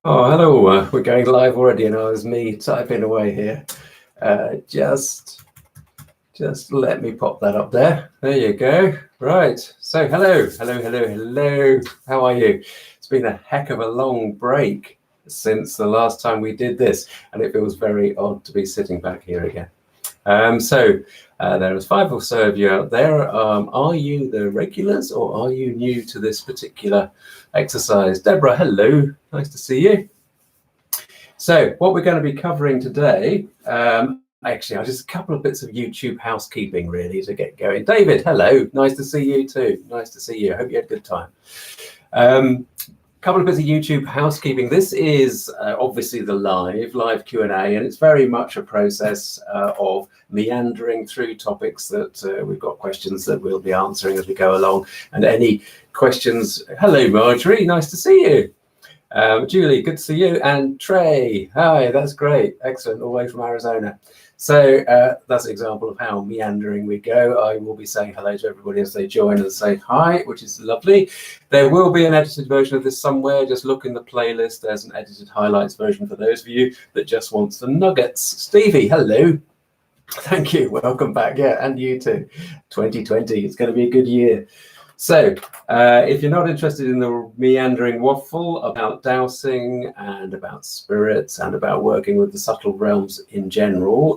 Oh, hello. We're going live already, and it was me typing away here. Just let me pop that up there. There you go. Right. So, hello. How are you? It's been a heck of a long break since the last time we did this, and it feels very odd to be sitting back here again. There is 5 or so of you out there. Are you the regulars or are you new to this particular exercise? Deborah, hello. Nice to see you. So what we're going to be covering today, actually, just a couple of bits of YouTube housekeeping really to get going. David, hello. Nice to see you too. Nice to see you. I hope you had a good time. Couple of bits of YouTube housekeeping. This is obviously the live Q&A, and it's very much a process of meandering through topics that we've got questions that we'll be answering as we go along. And any questions, hello Marjorie, nice to see you. Julie, good to see you. And Trey, hi, that's great. Excellent, all the way from Arizona. So that's an example of how meandering we go. I will be saying hello to everybody as they join and say hi, which is lovely. There will be an edited version of this somewhere. Just look in the playlist. There's an edited highlights version for those of you that just wants the nuggets. Stevie, hello. Thank you. Welcome back. Yeah, and you too. 2020, it's going to be a good year. So if you're not interested in the meandering waffle about dowsing and about spirits and about working with the subtle realms in general,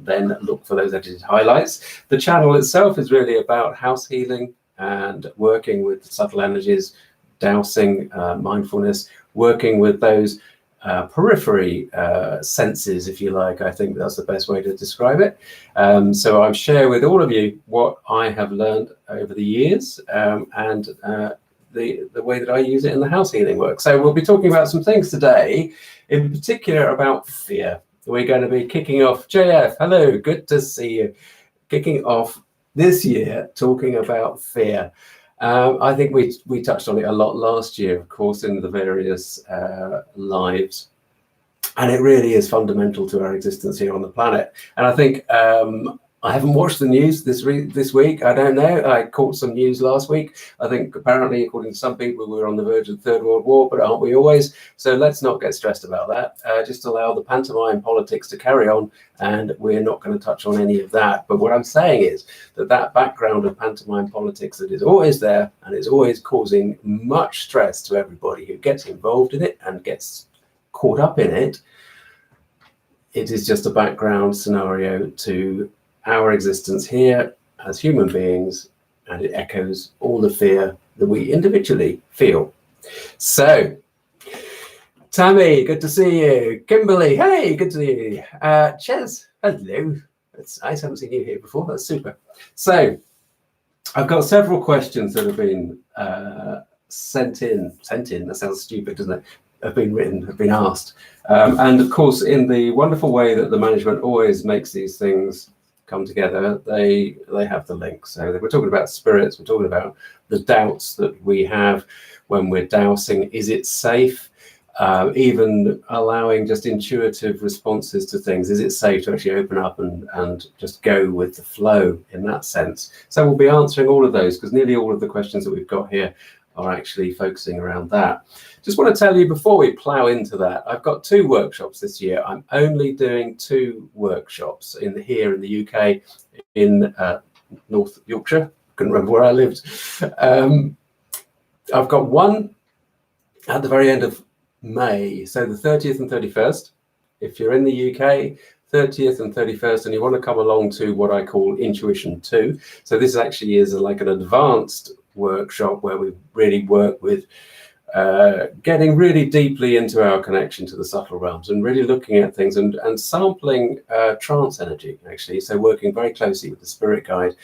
then look for those edited highlights. The channel itself is really about house healing and working with the subtle energies, dowsing, mindfulness, working with those periphery senses, if you like. I think that's the best way to describe it. So I share with all of you what I have learned over the years and the way that I use it in the house healing work. So we'll be talking about some things today, in particular about fear. We're going to be kicking off. JF, hello, good to see you. Kicking off this year talking about fear. I think we touched on it a lot last year, of course, in the various lives, and it really is fundamental to our existence here on the planet. And I think I haven't watched the news this week. I don't know. I caught some news last week. I think apparently, according to some people, we were on the verge of the Third World War, but aren't we always? So let's not get stressed about that. Just allow the pantomime politics to carry on, and we're not going to touch on any of that. But what I'm saying is that background of pantomime politics that is always there and is always causing much stress to everybody who gets involved in it and gets caught up in it. It is just a background scenario to our existence here as human beings, and it echoes all the fear that we individually feel. So, Tammy, good to see you. Kimberly, hey, good to see you. Ches, hello. That's nice. I haven't seen you here before. That's super. So, I've got several questions that have been sent in. That sounds stupid, doesn't it? Have been written, have been asked. And of course, in the wonderful way that the management always makes these things come together, they have the link. So we're talking about spirits, we're talking about the doubts that we have when we're dowsing. Is it safe? Even allowing just intuitive responses to things. Is it safe to actually open up and just go with the flow in that sense? So we'll be answering all of those, because nearly all of the questions that we've got here are actually focusing around that. Just want to tell you before we plow into that, I've got 2 workshops this year. I'm only doing 2 workshops here in the UK, in North Yorkshire. Couldn't remember where I lived. I've got one at the very end of May, so the 30th and 31st. If you're in the UK, 30th and 31st, and you want to come along to what I call Intuition 2. So this actually is like an advanced workshop where we really work with getting really deeply into our connection to the subtle realms and really looking at things and sampling trance energy, actually. So working very closely with the spirit guide,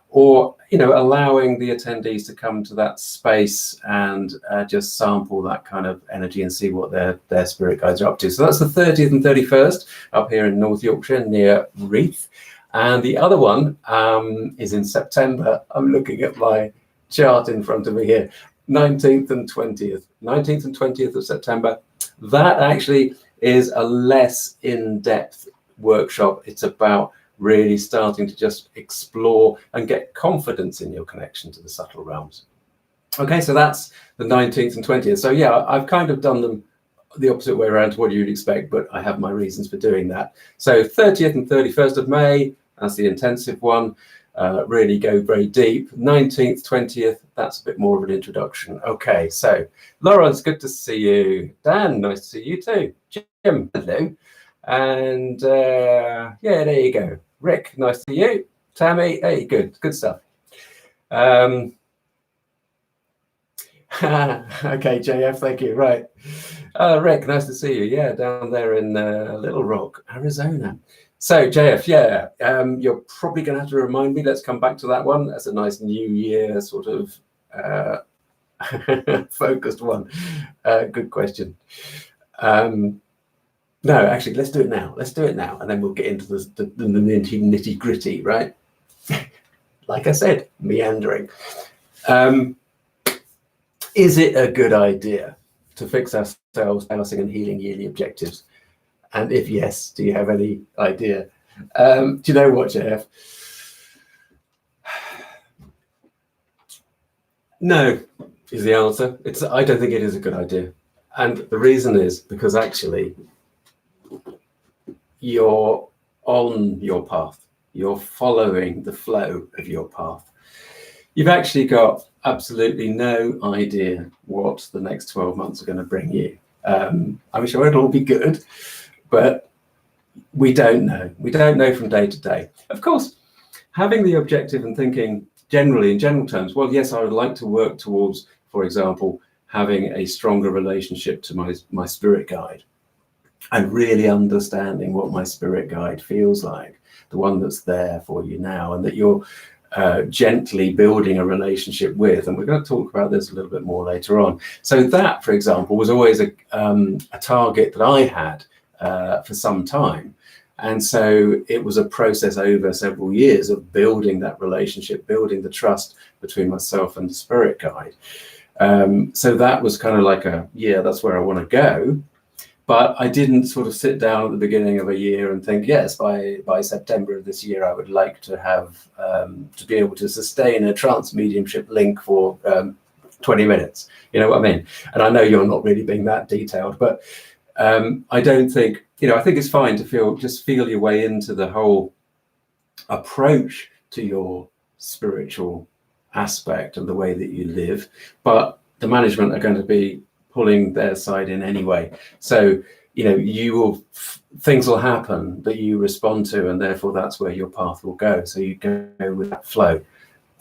or allowing the attendees to come to that space and just sample that kind of energy and see what their spirit guides are up to. So that's the 30th and 31st up here in North Yorkshire near Reeth. And the other one is in September. I'm looking at my chart in front of me here. 19th and 20th of September. That actually is a less in-depth workshop. It's about really starting to just explore and get confidence in your connection to the subtle realms. Okay, so that's the 19th and 20th. So yeah, I've kind of done them the opposite way around to what you'd expect, but I have my reasons for doing that. So 30th and 31st of May, that's the intensive one. Really go very deep. 19th, 20th, that's a bit more of an introduction. Okay, so Lawrence, good to see you. Dan, nice to see you too. Jim, hello. And yeah, there you go. Rick, nice to see you. Tammy, hey, good stuff. Okay, JF, thank you. Right. Rick, nice to see you. Yeah, down there in Little Rock, Arizona. So, JF, yeah, you're probably going to have to remind me. Let's come back to that one. That's a nice New Year sort of focused one. Good question. No, actually, let's do it now. Let's do it now, and then we'll get into the nitty gritty, right? Like I said, meandering. Is it a good idea to fix ourselves dowsing and healing yearly objectives? And if yes, do you have any idea? Do you know what, JF? No, is the answer. I don't think it is a good idea. And the reason is because actually you're on your path. You're following the flow of your path. You've actually got absolutely no idea what the next 12 months are going to bring you. I'm sure it'll all be good, but we don't know. We don't know from day to day. Of course, having the objective and thinking generally in general terms, well, yes, I would like to work towards, for example, having a stronger relationship to my spirit guide and really understanding what my spirit guide feels like, the one that's there for you now, and that you're gently building a relationship with. And we're going to talk about this a little bit more later on. So that, for example, was always a target that I had for some time. And so it was a process over several years of building that relationship, building the trust between myself and the spirit guide. So that was kind of like that's where I want to go. But I didn't sort of sit down at the beginning of a year and think, yes, by September of this year, I would like to have to be able to sustain a trance mediumship link for 20 minutes. You know what I mean? And I know you're not really being that detailed, but I don't think, I think it's fine to just feel your way into the whole approach to your spiritual aspect and the way that you live. But the management are going to be pulling their side in anyway. So, things will happen that you respond to, and therefore that's where your path will go. So you go with that flow.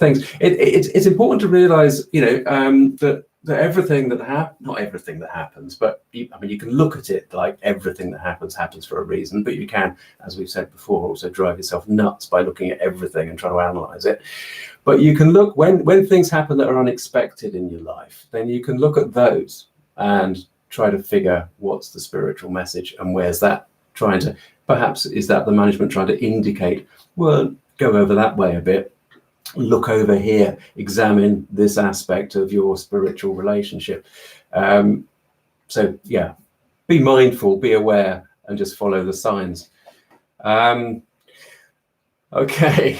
It's important to realize, that everything that not everything that happens, but you can look at it like everything that happens for a reason, but you can, as we've said before, also drive yourself nuts by looking at everything and trying to analyze it. But you can look when things happen that are unexpected in your life, then you can look at those and try to figure what's the spiritual message and where's that perhaps is that the management trying to indicate, well, go over that way a bit, look over here, examine this aspect of your spiritual relationship. So yeah, be mindful, be aware, and just follow the signs. Okay.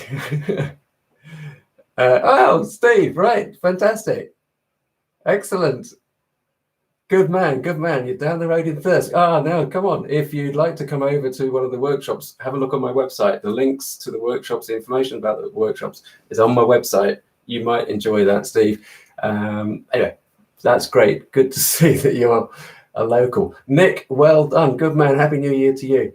Oh, Steve, right, fantastic, excellent. Good man. You're down the road in Thirsk. No, come on. If you'd like to come over to one of the workshops, have a look on my website. The links to the workshops, the information about the workshops is on my website. You might enjoy that, Steve. Anyway, that's great. Good to see that you're a local. Nick, well done. Good man. Happy New Year to you.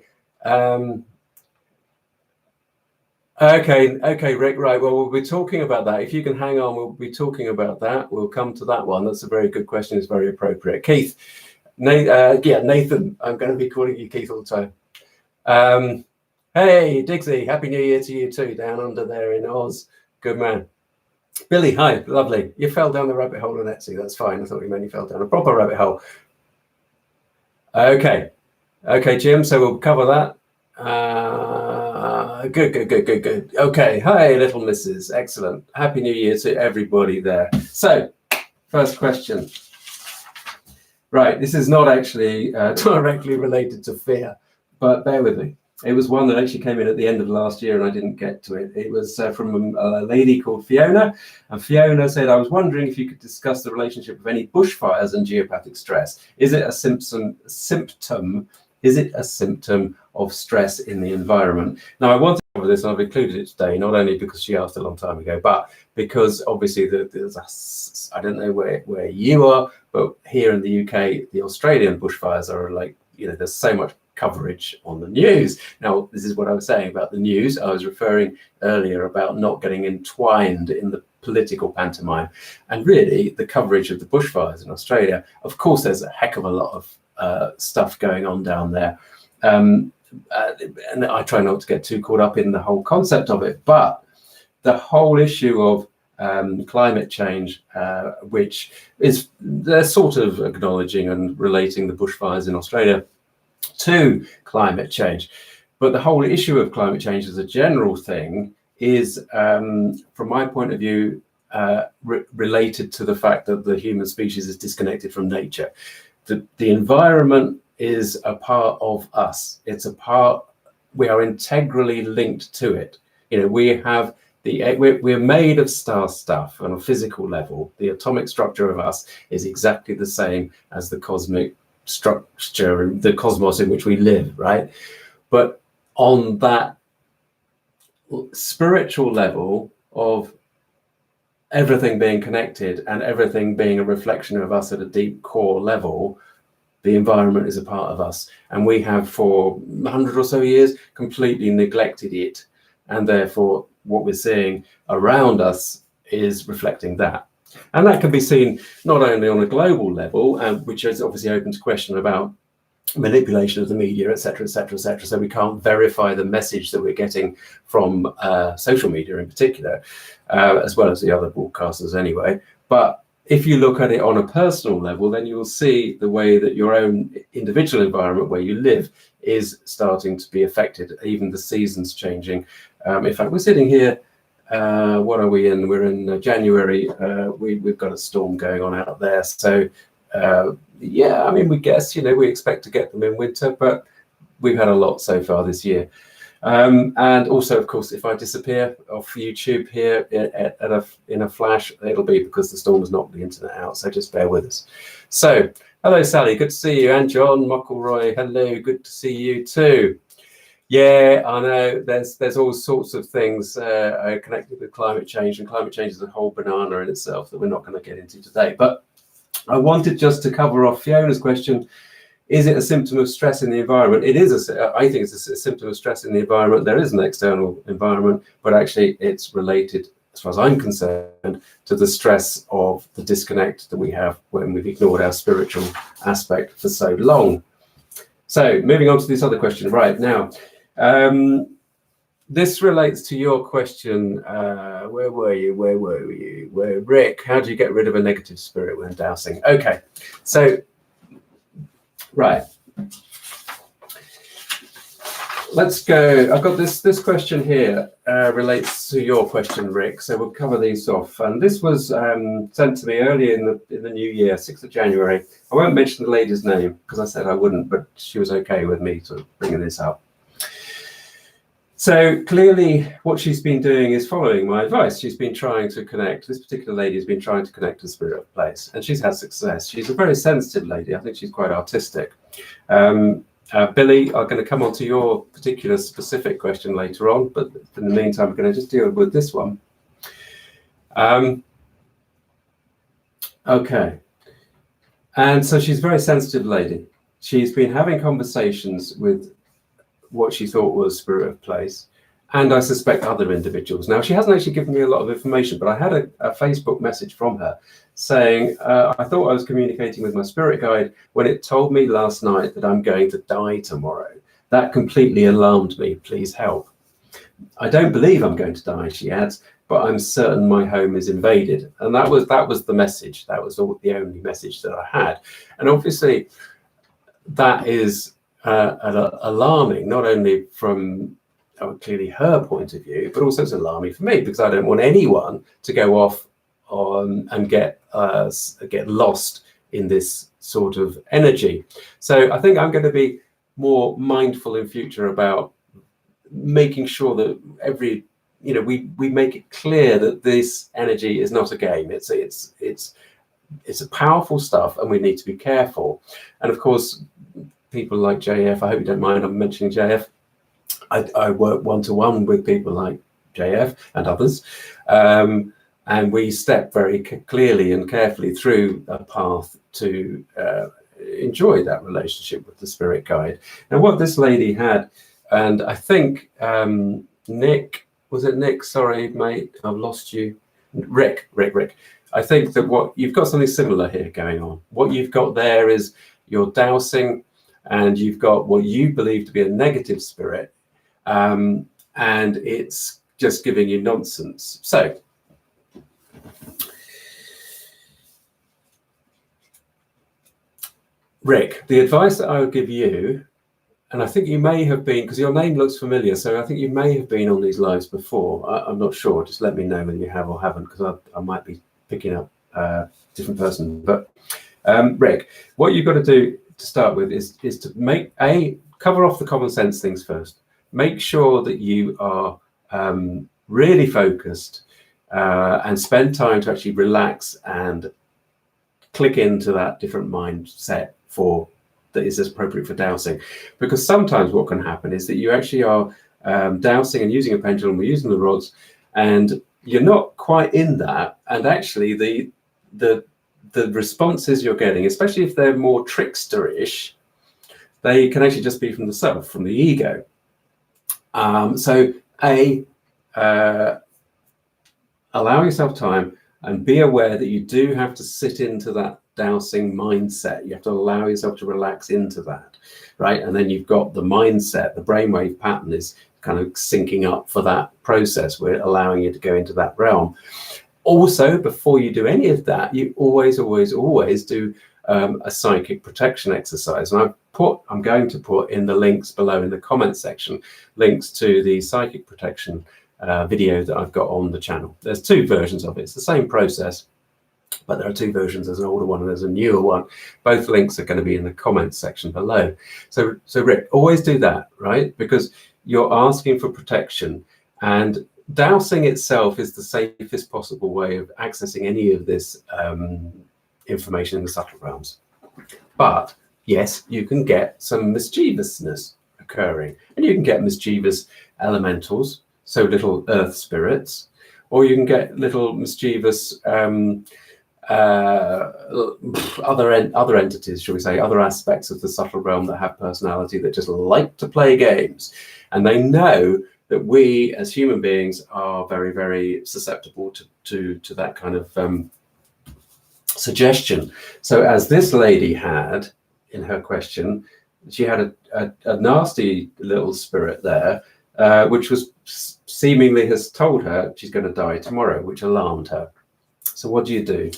Okay, Rick, right. Well, we'll be talking about that. If you can hang on, we'll be talking about that. We'll come to that one. That's a very good question. It's very appropriate. Keith, Nathan, I'm going to be calling you Keith all the time. Hey, Digsy, Happy New Year to you too, down under there in Oz. Good man. Billy, hi, lovely. You fell down the rabbit hole on Etsy. That's fine. I thought you meant you fell down a proper rabbit hole. Okay, Jim, so we'll cover that. Good. Okay, hi, little missus. Excellent. Happy New Year to everybody there. So, first question. Right, this is not actually directly related to fear, but bear with me. It was one that actually came in at the end of last year and I didn't get to it. It was from a lady called Fiona. And Fiona said, I was wondering if you could discuss the relationship of any bushfires and geopathic stress. Is it a symptom? Is it a symptom of stress in the environment? Now, I want to cover this, and I've included it today, not only because she asked a long time ago, but because obviously I don't know where you are, but here in the UK, the Australian bushfires are like, there's so much coverage on the news. Now, this is what I was saying about the news. I was referring earlier about not getting entwined in the political pantomime. And really, the coverage of the bushfires in Australia, of course, there's a heck of a lot of stuff going on down there. And I try not to get too caught up in the whole concept of it, but the whole issue of climate change, which is, they're sort of acknowledging and relating the bushfires in Australia to climate change. But the whole issue of climate change as a general thing is, from my point of view, related to the fact that the human species is disconnected from nature. The environment is a part of us. We are integrally linked to it. We have we're made of star stuff on a physical level. The atomic structure of us is exactly the same as the cosmic structure, the cosmos in which we live, right? But on that spiritual level of everything being connected and everything being a reflection of us at a deep core level, the environment is a part of us. And we have for 100 or so years completely neglected it. And therefore, what we're seeing around us is reflecting that. And that can be seen not only on a global level, which is obviously open to question about manipulation of the media, etc., etc., etc. So we can't verify the message that we're getting from social media in particular, as well as the other broadcasters anyway. But if you look at it on a personal level, then you will see the way that your own individual environment where you live is starting to be affected, even the seasons changing. In fact, we're sitting here, what are we in? We're in January. We've got a storm going on out there. So, yeah, I mean, we guess, we expect to get them in winter, but we've had a lot so far this year. And also, of course, if I disappear off YouTube here in a flash, it'll be because the storm has knocked the internet out. So just bear with us. So, hello, Sally. Good to see you. And John McElroy. Hello. Good to see you too. Yeah, I know. There's all sorts of things connected with climate change, and climate change is a whole banana in itself that we're not going to get into today. But I wanted just to cover off Fiona's question. Is it a symptom of stress in the environment? It is. I think it's a symptom of stress in the environment. There is an external environment, but actually it's related, as far as I'm concerned, to the stress of the disconnect that we have when we've ignored our spiritual aspect for so long. So moving on to this other question right now. This relates to your question. Where were you? Rick, how do you get rid of a negative spirit when dowsing? Okay, so right, let's go. I've got this question here, relates to your question, Rick. So we'll cover these off. And this was sent to me early in the new year, 6th of January. I won't mention the lady's name because I said I wouldn't, but she was okay with me sort of bringing this up. So clearly what she's been doing is following my advice. She's been trying to connect. This particular lady has been trying to connect to the spirit of place, and she's had success. She's a very sensitive lady. I think she's quite artistic. Billy, I'm going to come on to your particular specific question later on, but in the meantime, we're going to just deal with this one. Okay. And so she's a very sensitive lady. She's been having conversations with what she thought was spirit of place, and I suspect other individuals. Now, she hasn't actually given me a lot of information, but I had a Facebook message from her saying, I thought I was communicating with my spirit guide when it told me last night that I'm going to die tomorrow. That completely alarmed me. Please help. I don't believe I'm going to die, she adds, but I'm certain my home is invaded. And that was the message. That was the only message that I had. And obviously, that is alarming, not only from clearly her point of view, but also it's alarming for me because I don't want anyone to go off and get lost in this sort of energy. So I think I'm going to be more mindful in future about making sure that we make it clear that this energy is not a game. It's a powerful stuff, and we need to be careful. And of course, people like JF, I hope you don't mind I'm mentioning JF. I work one-to-one with people like JF and others, and we step very clearly and carefully through a path to enjoy that relationship with the spirit guide. Now, what this lady had, and I think Nick, was it Nick? Sorry, mate, I've lost you. Rick. I think that what you've got something similar here going on. What you've got there is your dowsing, and you've got what you believe to be a negative spirit, and it's just giving you nonsense. So Rick, the advice that I would give you, and I think you may have been, because your name looks familiar, so I think you may have been on these lives before. I'm not sure. Just let me know whether you have or haven't, because I might be picking up a different person. But Rick, what you've got to do to start with is to cover off the common sense things first. Make sure that you are really focused and spend time to actually relax and click into that different mindset that is appropriate for dowsing. Because sometimes what can happen is that you actually are dowsing and using a pendulum or using the rods, and you're not quite in that, and actually the responses you're getting, especially if they're more tricksterish, they can actually just be from the self, from the ego. So allow yourself time and be aware that you do have to sit into that dowsing mindset. You have to allow yourself to relax into that, right? And then you've got the mindset, the brainwave pattern is kind of syncing up for that process. We're allowing you to go into that realm. Also, before you do any of that, you always do a psychic protection exercise. And I'm going to put in the links below in the comment section, links to the psychic protection video that I've got on the channel. There's two versions of it. It's the same process, but there are two versions. There's an older one and there's a newer one. Both links are going to be in the comments section below. So Rick, always do that, right? Because you're asking for protection, and dowsing itself is the safest possible way of accessing any of this information in the subtle realms. But yes, you can get some mischievousness occurring, and you can get mischievous elementals, so little earth spirits, or you can get little mischievous other entities, shall we say, other aspects of the subtle realm that have personality, that just like to play games, and they know that we as human beings are very, very susceptible to that kind of suggestion. So as this lady had in her question, she had a nasty little spirit there, which was seemingly has told her she's going to die tomorrow, which alarmed her. So what do?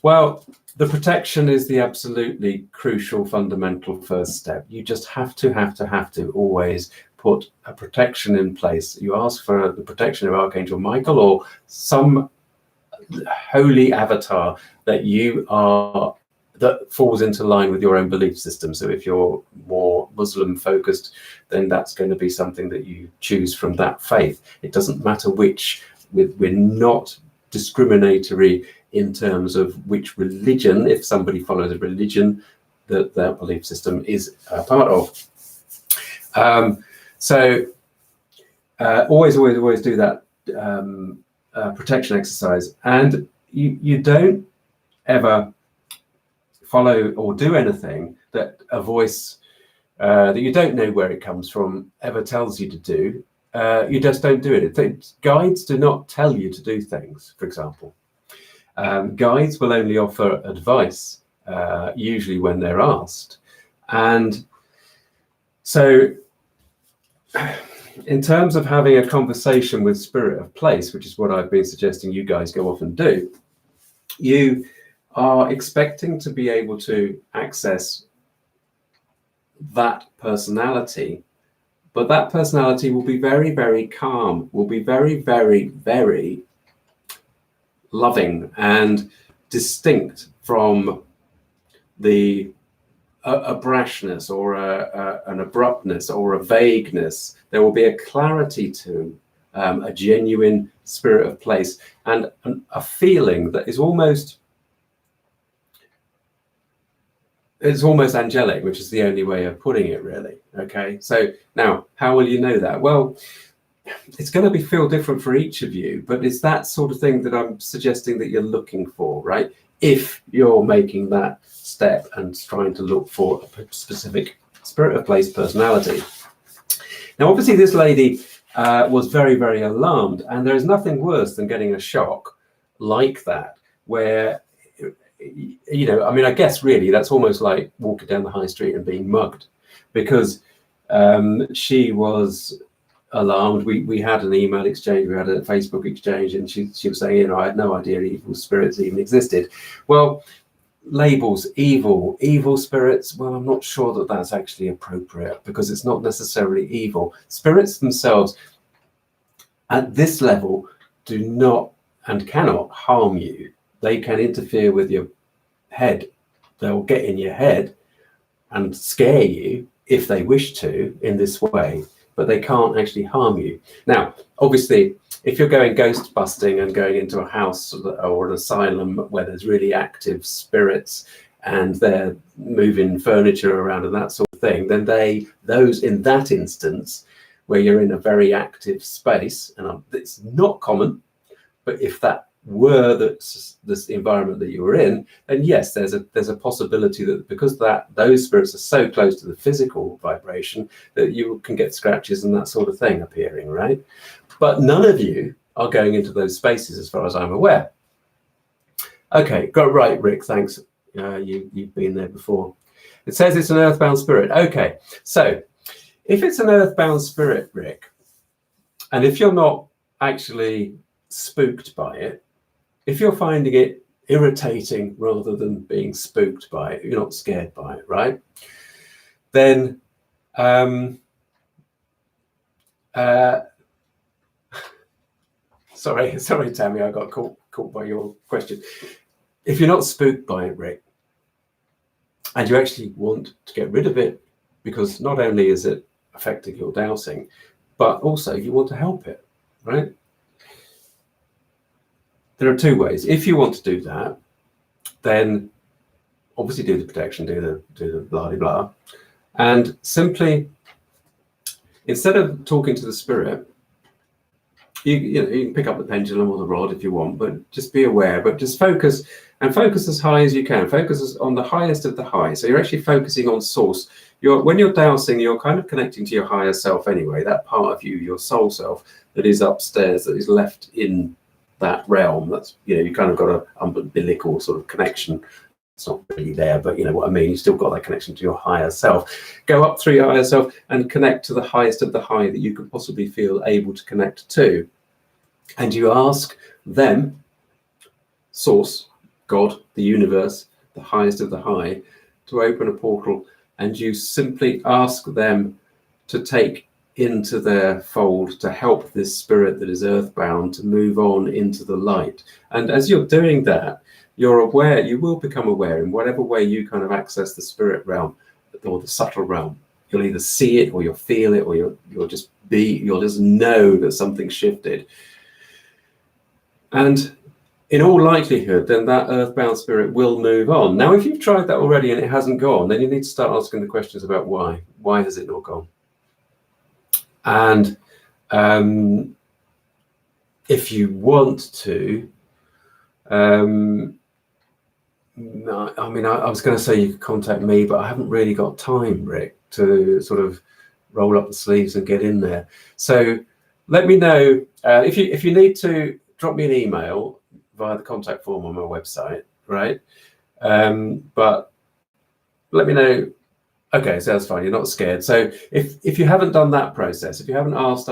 Well, the protection is the absolutely crucial, fundamental first step. You just have to always put a protection in place. You ask for the protection of Archangel Michael or some holy avatar that falls into line with your own belief system. So if you're more Muslim focused, then that's going to be something that you choose from that faith. It doesn't matter which. We're not discriminatory in terms of which religion, if somebody follows a religion that their belief system is a part of. So always do that protection exercise, and you don't ever follow or do anything that a voice that you don't know where it comes from ever tells you to do. You just don't do it. Guides do not tell you to do things, for example. Guides will only offer advice, usually when they're asked. And so in terms of having a conversation with Spirit of Place, which is what I've been suggesting you guys go off and do, you are expecting to be able to access that personality, but that personality will be very, very calm, will be very, very, very loving and distinct from the a brashness or an abruptness or a vagueness. There will be a clarity to a genuine spirit of place, and a feeling that is almost angelic, which is the only way of putting it, really. Okay, so now how will you know that? Well, it's going to feel different for each of you, but it's that sort of thing that I'm suggesting that you're looking for, right? If you're making that step and trying to look for a specific spirit of place personality. Now, obviously, this lady was very, very alarmed, and there is nothing worse than getting a shock like that, where, you know, I mean, I guess really that's almost like walking down the high street and being mugged, because she was alarmed. We had an email exchange, we had a Facebook exchange, and she was saying, you know, I had no idea evil spirits even existed. Well, labels, evil spirits, well, I'm not sure that that's actually appropriate, because it's not necessarily evil. Spirits themselves at this level do not and cannot harm you. They can interfere with your head. They'll get in your head and scare you if they wish to in this way, but they can't actually harm you. Now, obviously, if you're going ghost busting and going into a house or an asylum where there's really active spirits and they're moving furniture around and that sort of thing, then those in that instance where you're in a very active space, and it's not common, but if that were this environment that you were in, then yes, there's a possibility that because those spirits are so close to the physical vibration that you can get scratches and that sort of thing appearing, right? But none of you are going into those spaces as far as I'm aware. Okay, got right, Rick, thanks. You've been there before. It says it's an earthbound spirit. Okay, so if it's an earthbound spirit, Rick, and if you're not actually spooked by it, if you're finding it irritating rather than being spooked by it, you're not scared by it, right? Then sorry, Tammy, I got caught by your question. If you're not spooked by it, Rick, and you actually want to get rid of it, because not only is it affecting your dowsing, but also you want to help it, right? There are two ways. If you want to do that, then obviously do the protection, do the blah blah blah, and simply, instead of talking to the spirit, you can pick up the pendulum or the rod if you want, but just be aware. But just focus as high as you can. Focus on the highest of the high. So you're actually focusing on source. When you're dowsing, you're kind of connecting to your higher self anyway. That part of you, your soul self, that is upstairs, that is left in that realm. That's, you kind of got an umbilical sort of connection. It's not really there, but you know what I mean. You still got that connection to your higher self. Go up through your higher self and connect to the highest of the high that you could possibly feel able to connect to. And you ask them, source, God, the universe, the highest of the high, to open a portal, and you simply ask them to take into their fold to help this spirit that is earthbound to move on into the light. And as you're doing that, you're aware, you will become aware in whatever way you kind of access the spirit realm or the subtle realm. You'll either see it or you'll feel it, or you'll just know that something shifted. And in all likelihood, then that earthbound spirit will move on. Now, if you've tried that already and it hasn't gone, then you need to start asking the questions about why. Why has it not gone? And if you want to, no, I mean, I was going to say you could contact me, but I haven't really got time, Rick, to sort of roll up the sleeves and get in there. So let me know if you need to drop me an email via the contact form on my website, right? But let me know. Okay, so that's fine. You're not scared. So if you haven't done that process, if you haven't asked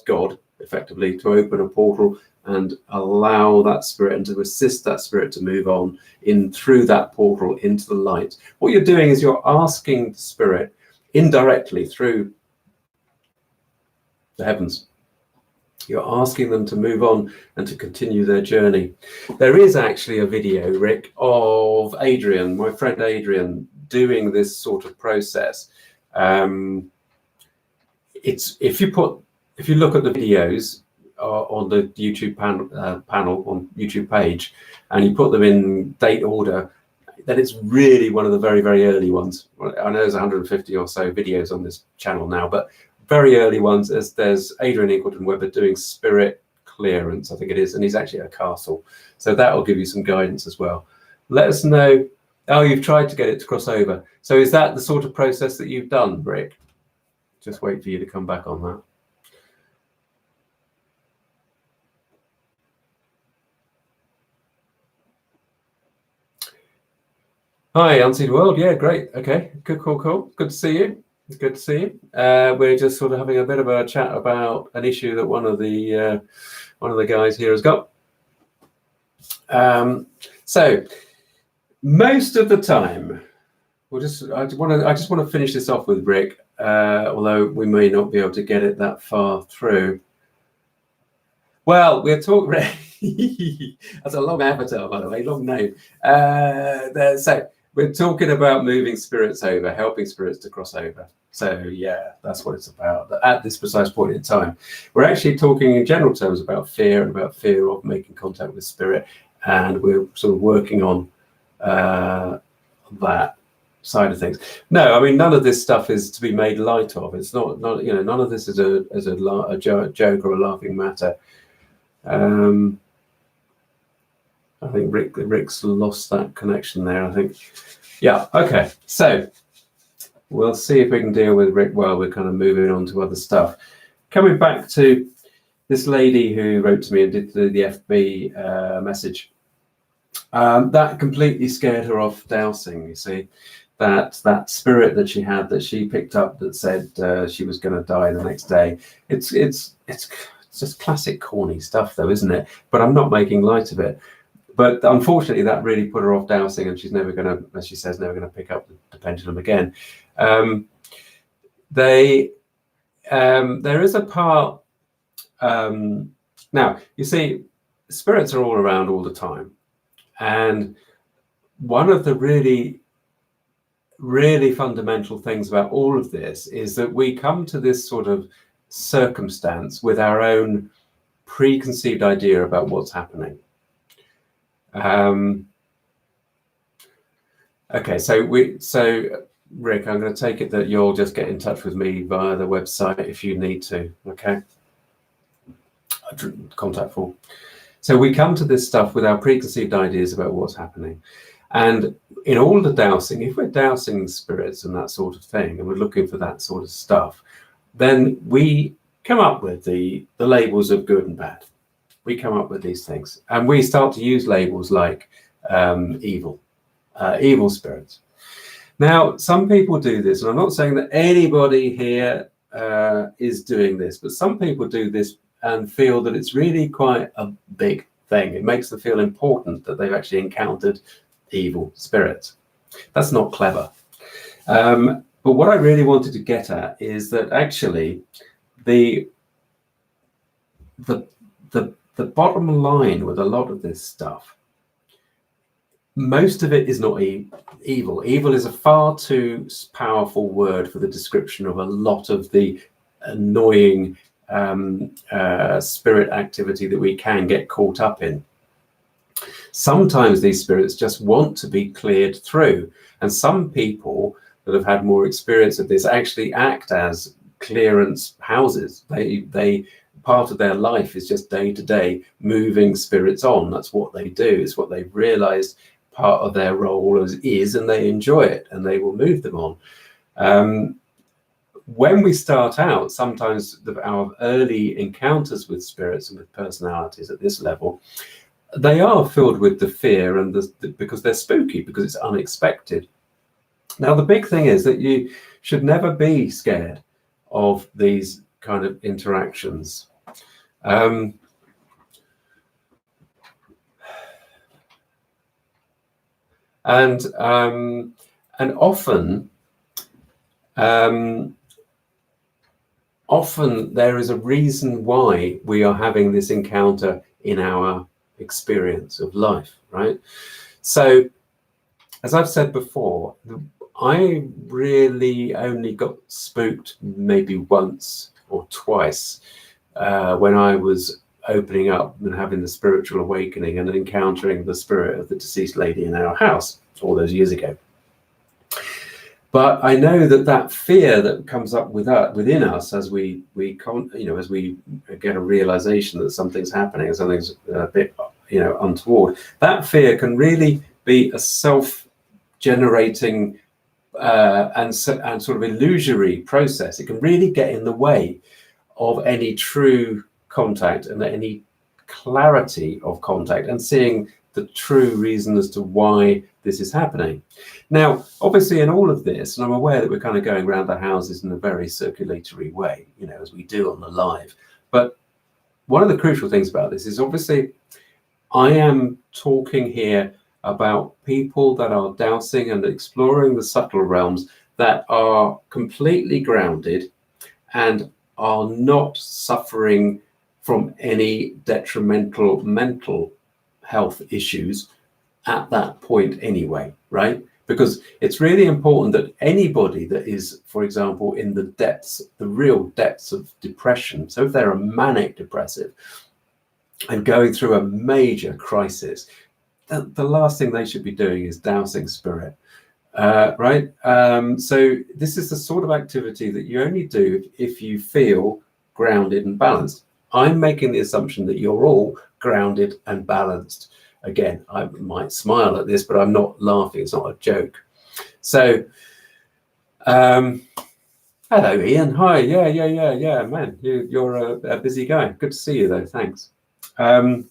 God effectively to open a portal and allow that spirit and to assist that spirit to move on in through that portal into the light, what you're doing is you're asking the spirit indirectly through the heavens. You're asking them to move on and to continue their journey. There is actually a video, Rick, of Adrian, my friend Adrian, doing this sort of process, it's if you look at the videos on the YouTube panel on YouTube page, and you put them in date order, then it's really one of the very, very early ones. I know there's 150 or so videos on this channel now, but very early ones. There's Adrian Ingleton Webber doing spirit clearance, I think it is, and he's actually at a castle, so that will give you some guidance as well. Let us know. Oh, you've tried to get it to cross over. So is that the sort of process that you've done, Rick? Just wait for you to come back on that. Hi, Unseen World. Yeah, great. Okay, good, cool. Good to see you. Good to see you. We're just sort of having a bit of a chat about an issue that one of the guys here has got. So most of the time, I just want to finish this off with Rick, although we may not be able to get it that far through. Well, we're talking. That's a long avatar, by the way, long name. So we're talking about moving spirits over, helping spirits to cross over. So yeah, that's what it's about at this precise point in time. We're actually talking in general terms about fear and about fear of making contact with spirit, and we're sort of working on that side of things. No, I mean, none of this stuff is to be made light of. It's not none of this is a joke or a laughing matter. I think Rick's lost that connection there, I think. Yeah, okay. So we'll see if we can deal with Rick while we're kind of moving on to other stuff. Coming back to this lady who wrote to me and did the FB message. That completely scared her off dowsing, you see. That spirit that she had, that she picked up, that said she was going to die the next day. It's just classic corny stuff, though, isn't it? But I'm not making light of it. But unfortunately, that really put her off dowsing, and she's never going to, as she says, never going to pick up the pendulum again. There is a part. Now, you see, spirits are all around all the time, and one of the really, really fundamental things about all of this is that we come to this sort of circumstance with our own preconceived idea about what's happening. Okay, so Rick, I'm going to take it that you'll just get in touch with me via the website if you need to. Okay, contact form. So we come to this stuff with our preconceived ideas about what's happening, and in all the dowsing, if we're dowsing spirits and that sort of thing, and we're looking for that sort of stuff, then we come up with the labels of good and bad. We come up with these things, and we start to use labels like evil spirits. Now, some people do this, and I'm not saying that anybody here is doing this, but some people do this and feel that it's really quite a big thing. It makes them feel important that they've actually encountered evil spirits. That's not clever. But what I really wanted to get at is that actually the bottom line with a lot of this stuff, most of it is not evil. Evil is a far too powerful word for the description of a lot of the annoying spirit activity that we can get caught up in. Sometimes these spirits just want to be cleared through, and some people that have had more experience of this actually act as clearance houses. They part of their life is just day to day moving spirits on. That's what they do. It's what they've realized part of their role is, and they enjoy it, and they will move them on. When we start out, sometimes our early encounters with spirits and with personalities at this level, they are filled with the fear and because they're spooky, because it's unexpected. Now, the big thing is that you should never be scared of these kind of interactions. And often there is a reason why we are having this encounter in our experience of life, right? So, as I've said before, I really only got spooked maybe once or twice when I was opening up and having the spiritual awakening and encountering the spirit of the deceased lady in our house all those years ago. But I know that fear that comes up within us as we as we get a realization that something's happening and something's a bit untoward, that fear can really be a self-generating and sort of illusory process. It can really get in the way of any true contact and any clarity of contact and seeing the true reason as to why this is happening. Now, obviously, in all of this, and I'm aware that we're kind of going around the houses in a very circulatory way, as we do on the live. But one of the crucial things about this is obviously I am talking here about people that are dowsing and exploring the subtle realms that are completely grounded and are not suffering from any detrimental mental health issues at that point anyway, right? Because it's really important that anybody that is, for example, in the real depths of depression, so if they're a manic depressive and going through a major crisis, the last thing they should be doing is dowsing spirit, right? So this is the sort of activity that you only do if you feel grounded and balanced. I'm making the assumption that you're all grounded and balanced. Again, I might smile at this, but I'm not laughing. It's not a joke. So, hello, Ian. Hi. Yeah, man. You're a busy guy. Good to see you, though. Thanks. Right.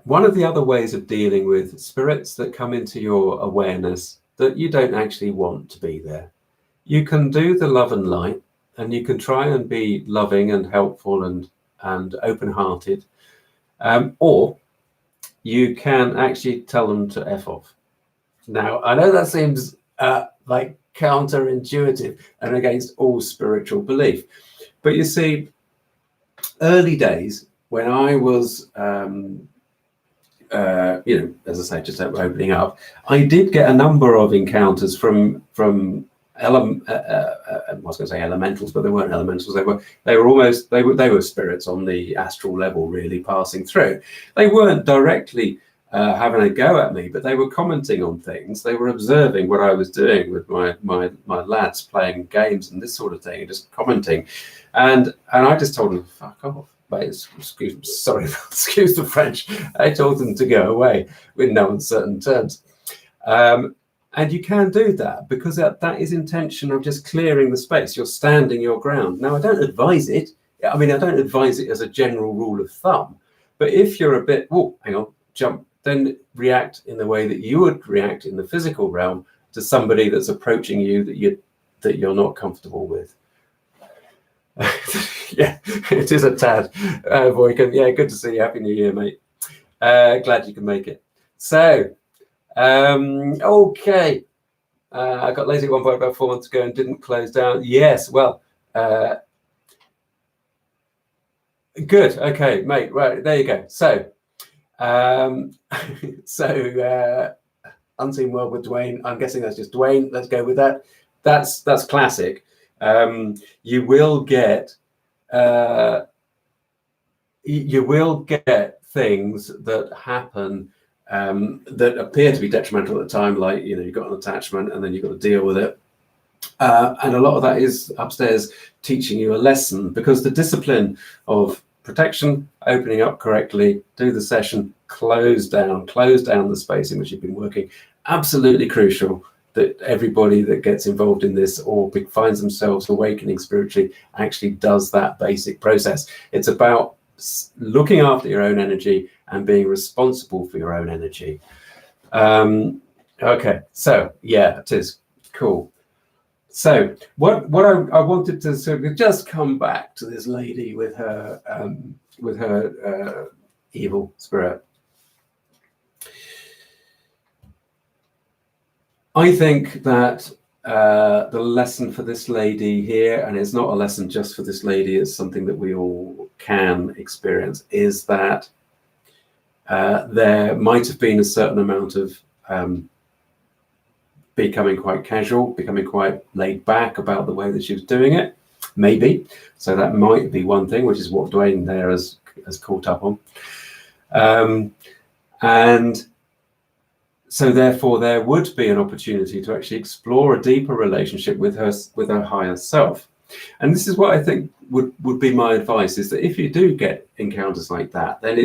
One of the other ways of dealing with spirits that come into your awareness that you don't actually want to be there, you can do the love and light, and you can try and be loving and helpful and open-hearted, or you can actually tell them to F off. Now, I know that seems like counterintuitive and against all spiritual belief, but you see, early days when I was, as I say, just opening up, I did get a number of encounters from I was going to say elementals, but they weren't elementals. They were spirits on the astral level, really passing through. They weren't directly having a go at me, but they were commenting on things. They were observing what I was doing with my lads playing games and this sort of thing, and just commenting. And I just told them, fuck off. Excuse the French. I told them to go away with no uncertain terms. And you can do that because that is intention of just clearing the space. You're standing your ground. Now, I don't advise it. I mean, I don't advise it as a general rule of thumb. But if you're a bit, hang on, jump, then react in the way that you would react in the physical realm to somebody that's approaching you that you're not comfortable with. Yeah, it is a tad. Voiken, yeah, good to see you. Happy New Year, mate. Glad you can make it. So, okay. I got lazy at one point about 4 months ago and didn't close down. Yes, well, good. Okay, mate. Right, there you go. So, Unseen World with Dwayne. I'm guessing that's just Dwayne. Let's go with that. That's classic. You will get things that happen that appear to be detrimental at the time, like you've got an attachment and then you've got to deal with it, and a lot of that is upstairs teaching you a lesson, because the discipline of protection, opening up correctly, do the session, close down the space in which you've been working, absolutely crucial that everybody that gets involved in this or finds themselves awakening spiritually actually does that basic process. It's about looking after your own energy and being responsible for your own energy. Okay, so yeah, it is cool. So what I wanted to sort of just come back to this lady with her evil spirit. I think that the lesson for this lady here, and it's not a lesson just for this lady, it's something that we all can experience, is that There might have been a certain amount of becoming quite casual, becoming quite laid back about the way that she was doing it, maybe. So that might be one thing, which is what Dwayne there has caught up on. And so therefore there would be an opportunity to actually explore a deeper relationship with her higher self. And this is what I think would be my advice, is that if you do get encounters like that, then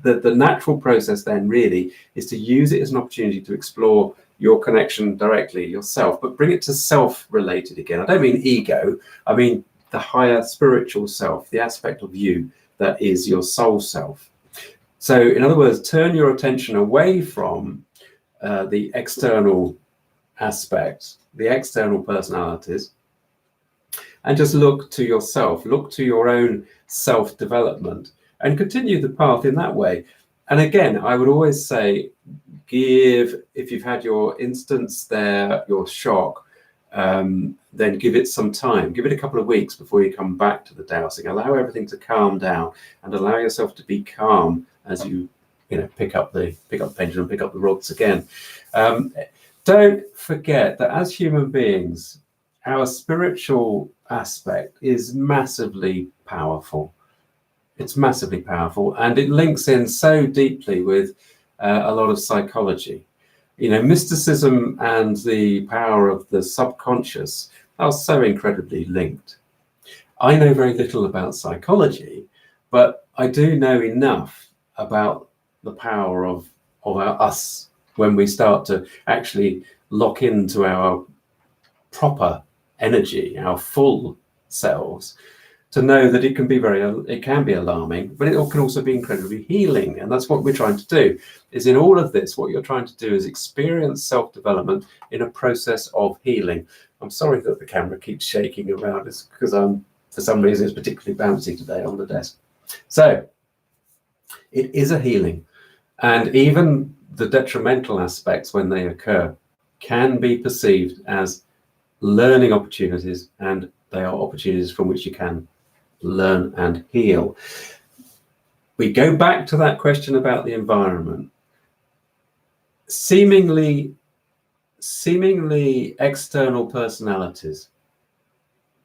the natural process then really is to use it as an opportunity to explore your connection directly yourself, but bring it to self-related again. I don't mean ego, I mean the higher spiritual self, the aspect of you that is your soul self. So in other words, turn your attention away from the external aspects, the external personalities, and just look to yourself, look to your own self-development, and continue the path in that way. And again, I would always say, if you've had your instance there, your shock, then give it some time. Give it a couple of weeks before you come back to the dowsing. Allow everything to calm down, and allow yourself to be calm as you pick up the pendulum, pick up the rods again. Don't forget that as human beings, our spiritual aspect is massively powerful. It's massively powerful, and it links in so deeply with a lot of psychology. Mysticism and the power of the subconscious are so incredibly linked. I know very little about psychology, but I do know enough about the power of us when we start to actually lock into our proper energy, our full selves, to know that it can be alarming, but it can also be incredibly healing. And that's what we're trying to do, is in all of this, what you're trying to do is experience self-development in a process of healing. I'm sorry that the camera keeps shaking around. It's because for some reason, it's particularly bouncy today on the desk. So it is a healing. And even the detrimental aspects, when they occur, can be perceived as learning opportunities, and they are opportunities from which you can learn and heal. We go back to that question about the environment. Seemingly external personalities,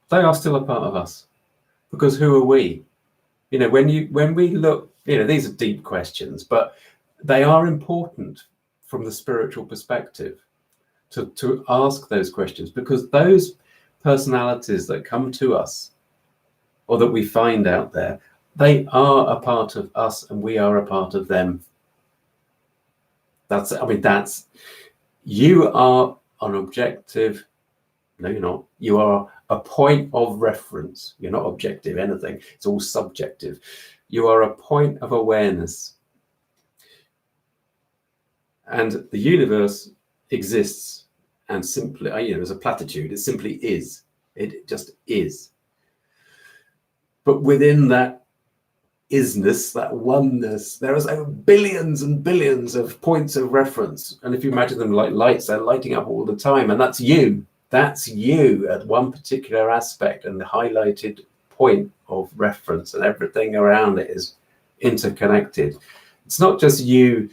they are still a part of us, because who are we? When we look, these are deep questions, but they are important from the spiritual perspective to ask those questions, because those personalities that come to us or that we find out there, they are a part of us and we are a part of them. You are an objective. No, you're not. You are a point of reference. You're not objective anything. It's all subjective. You are a point of awareness. And the universe exists, and simply, as a platitude, it simply is. It just is. But within that isness, that oneness, there are so billions and billions of points of reference. And if you imagine them like lights, they're lighting up all the time. And that's you. That's you at one particular aspect, and the highlighted point of reference, and everything around it is interconnected. It's not just you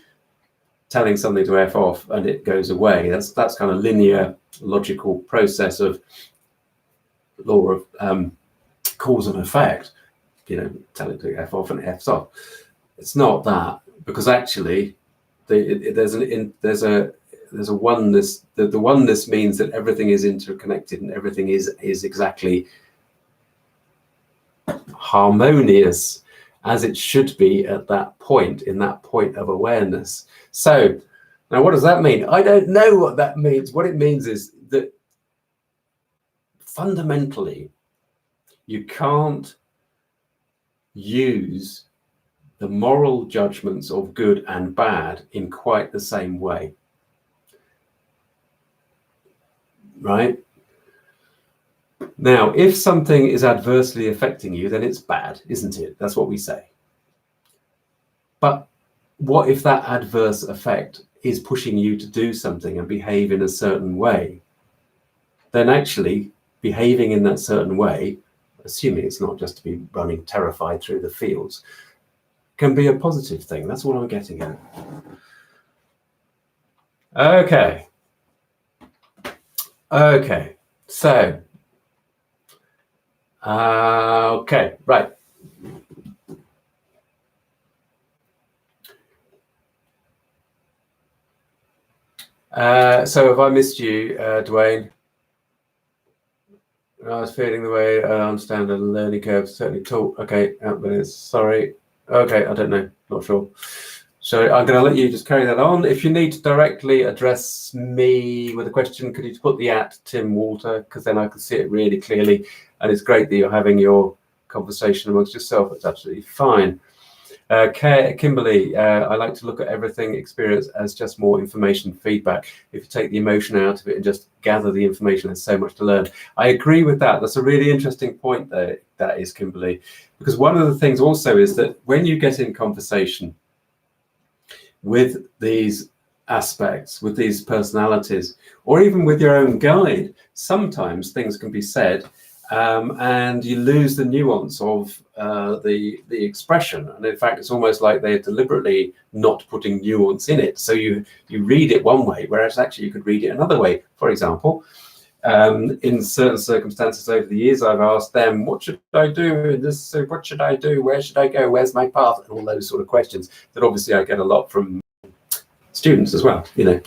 telling something to F off and it goes away. That's kind of linear, logical process of law of cause and effect. Telling to F off and F's off. It's not that, because actually there's a oneness. The oneness means that everything is interconnected and everything is exactly harmonious as it should be at that point, in that point of awareness. So now, what does that mean? I don't know what that means. What it means is that fundamentally, you can't use the moral judgments of good and bad in quite the same way, right? Now, if something is adversely affecting you, then it's bad, isn't it? That's what we say. But what if that adverse effect is pushing you to do something and behave in a certain way? Then actually behaving in that certain way, assuming it's not just to be running terrified through the fields, can be a positive thing. That's all I'm getting at. Okay. Okay. So, okay, right. So have I missed you, Dwayne? I was feeling the way I understand the learning curve, certainly taught. Okay, but it's sorry. Okay, I don't know, not sure. So I'm going to let you just carry that on. If you need to directly address me with a question, could you put the @Tim Walter, because then I can see it really clearly. And it's great that you're having your conversation amongst yourself. It's absolutely fine. Kimberly, I like to look at everything experience as just more information feedback. If you take the emotion out of it and just gather the information, there's so much to learn. I agree with that. That's a really interesting point there, that is, Kimberly, because one of the things also is that when you get in conversation with these aspects, with these personalities, or even with your own guide, sometimes things can be said and you lose the nuance of the expression. And in fact, it's almost like they're deliberately not putting nuance in it. So you read it one way, whereas actually you could read it another way. For example, in certain circumstances over the years, I've asked them, what should I do in this? What should I do? Where should I go? Where's my path? And all those sort of questions that obviously I get a lot from students as well, you know.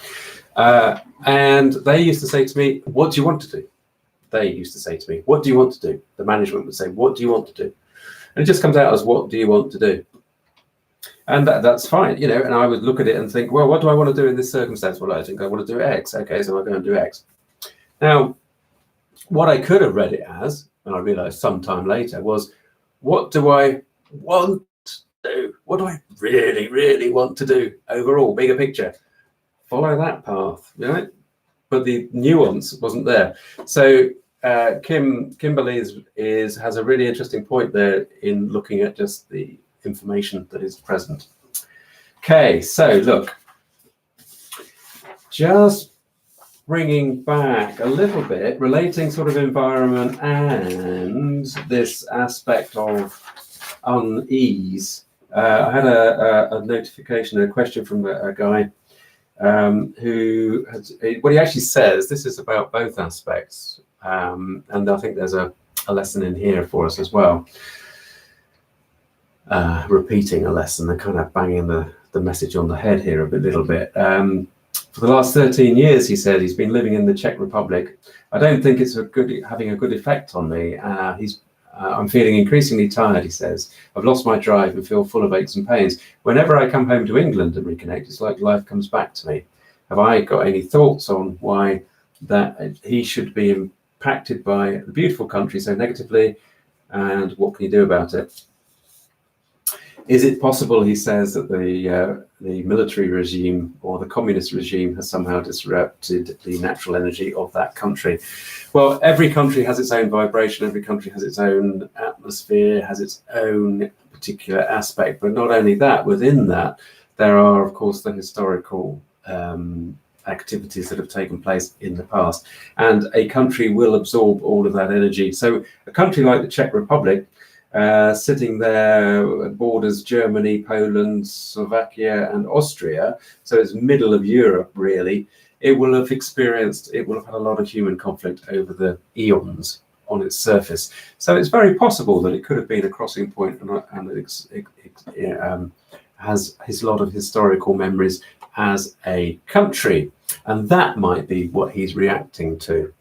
And they used to say to me, what do you want to do? They used to say to me, what do you want to do? The management would say, what do you want to do? And it just comes out as, what do you want to do? And that's fine, you know, and I would look at it and think, well, what do I want to do in this circumstance? Well, I think I want to do X. Okay, so I'll go and do X. Now, what I could have read it as, and I realized sometime later, was, what do I want to do? What do I really, really want to do overall, bigger picture? Follow that path, right? But the nuance wasn't there. So Kimberly has a really interesting point there in looking at just the information that is present. Okay, so look, just bringing back a little bit, relating sort of environment and this aspect of unease. I had a notification, a question from a guy who has, what he actually says, this is about both aspects, and I think there's a lesson in here for us as well. Repeating a lesson, they're kind of banging the message on the head here a little bit. For the last 13 years, he said, he's been living in the Czech Republic. I don't think it's having a good effect on me. I'm feeling increasingly tired, he says. I've lost my drive and feel full of aches and pains. Whenever I come home to England and reconnect, it's like life comes back to me. Have I got any thoughts on why that he should be impacted by the beautiful country so negatively, and what can you do about it? Is it possible, he says, that the military regime or the communist regime has somehow disrupted the natural energy of that country? Well, every country has its own vibration, every country has its own atmosphere, has its own particular aspect. But not only that, within that, there are, of course, the historical activities that have taken place in the past. And a country will absorb all of that energy. So a country like the Czech Republic, sitting there, borders Germany, Poland, Slovakia, and Austria. So it's middle of Europe, really. It will have had a lot of human conflict over the eons on its surface. So it's very possible that it could have been a crossing point, and it has a lot of historical memories as a country. And that might be what he's reacting to.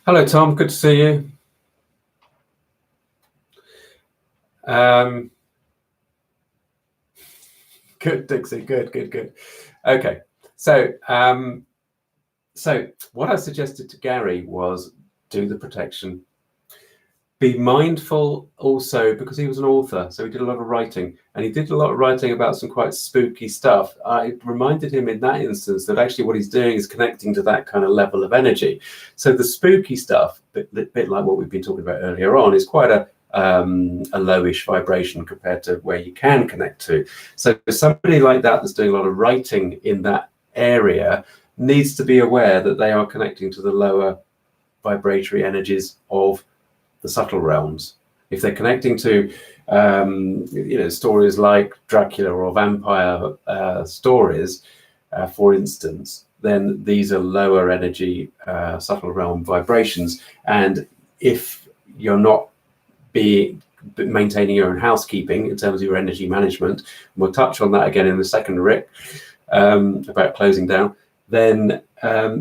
Hello, Tom. Good to see you. Good, Dixie. Good. Okay. So what I suggested to Gary was do the protection. Be mindful also, because he was an author, so he did a lot of writing, and he did a lot of writing about some quite spooky stuff. I reminded him in that instance that actually what he's doing is connecting to that kind of level of energy. So the spooky stuff, bit like what we've been talking about earlier on, is quite a lowish vibration compared to where you can connect to. So somebody like that that's doing a lot of writing in that area needs to be aware that they are connecting to the lower vibratory energies of the subtle realms. If they're connecting to stories like Dracula or vampire stories, for instance, then these are lower energy subtle realm vibrations. And if you're not maintaining your own housekeeping in terms of your energy management, and we'll touch on that again in the second, Rick, about closing down, then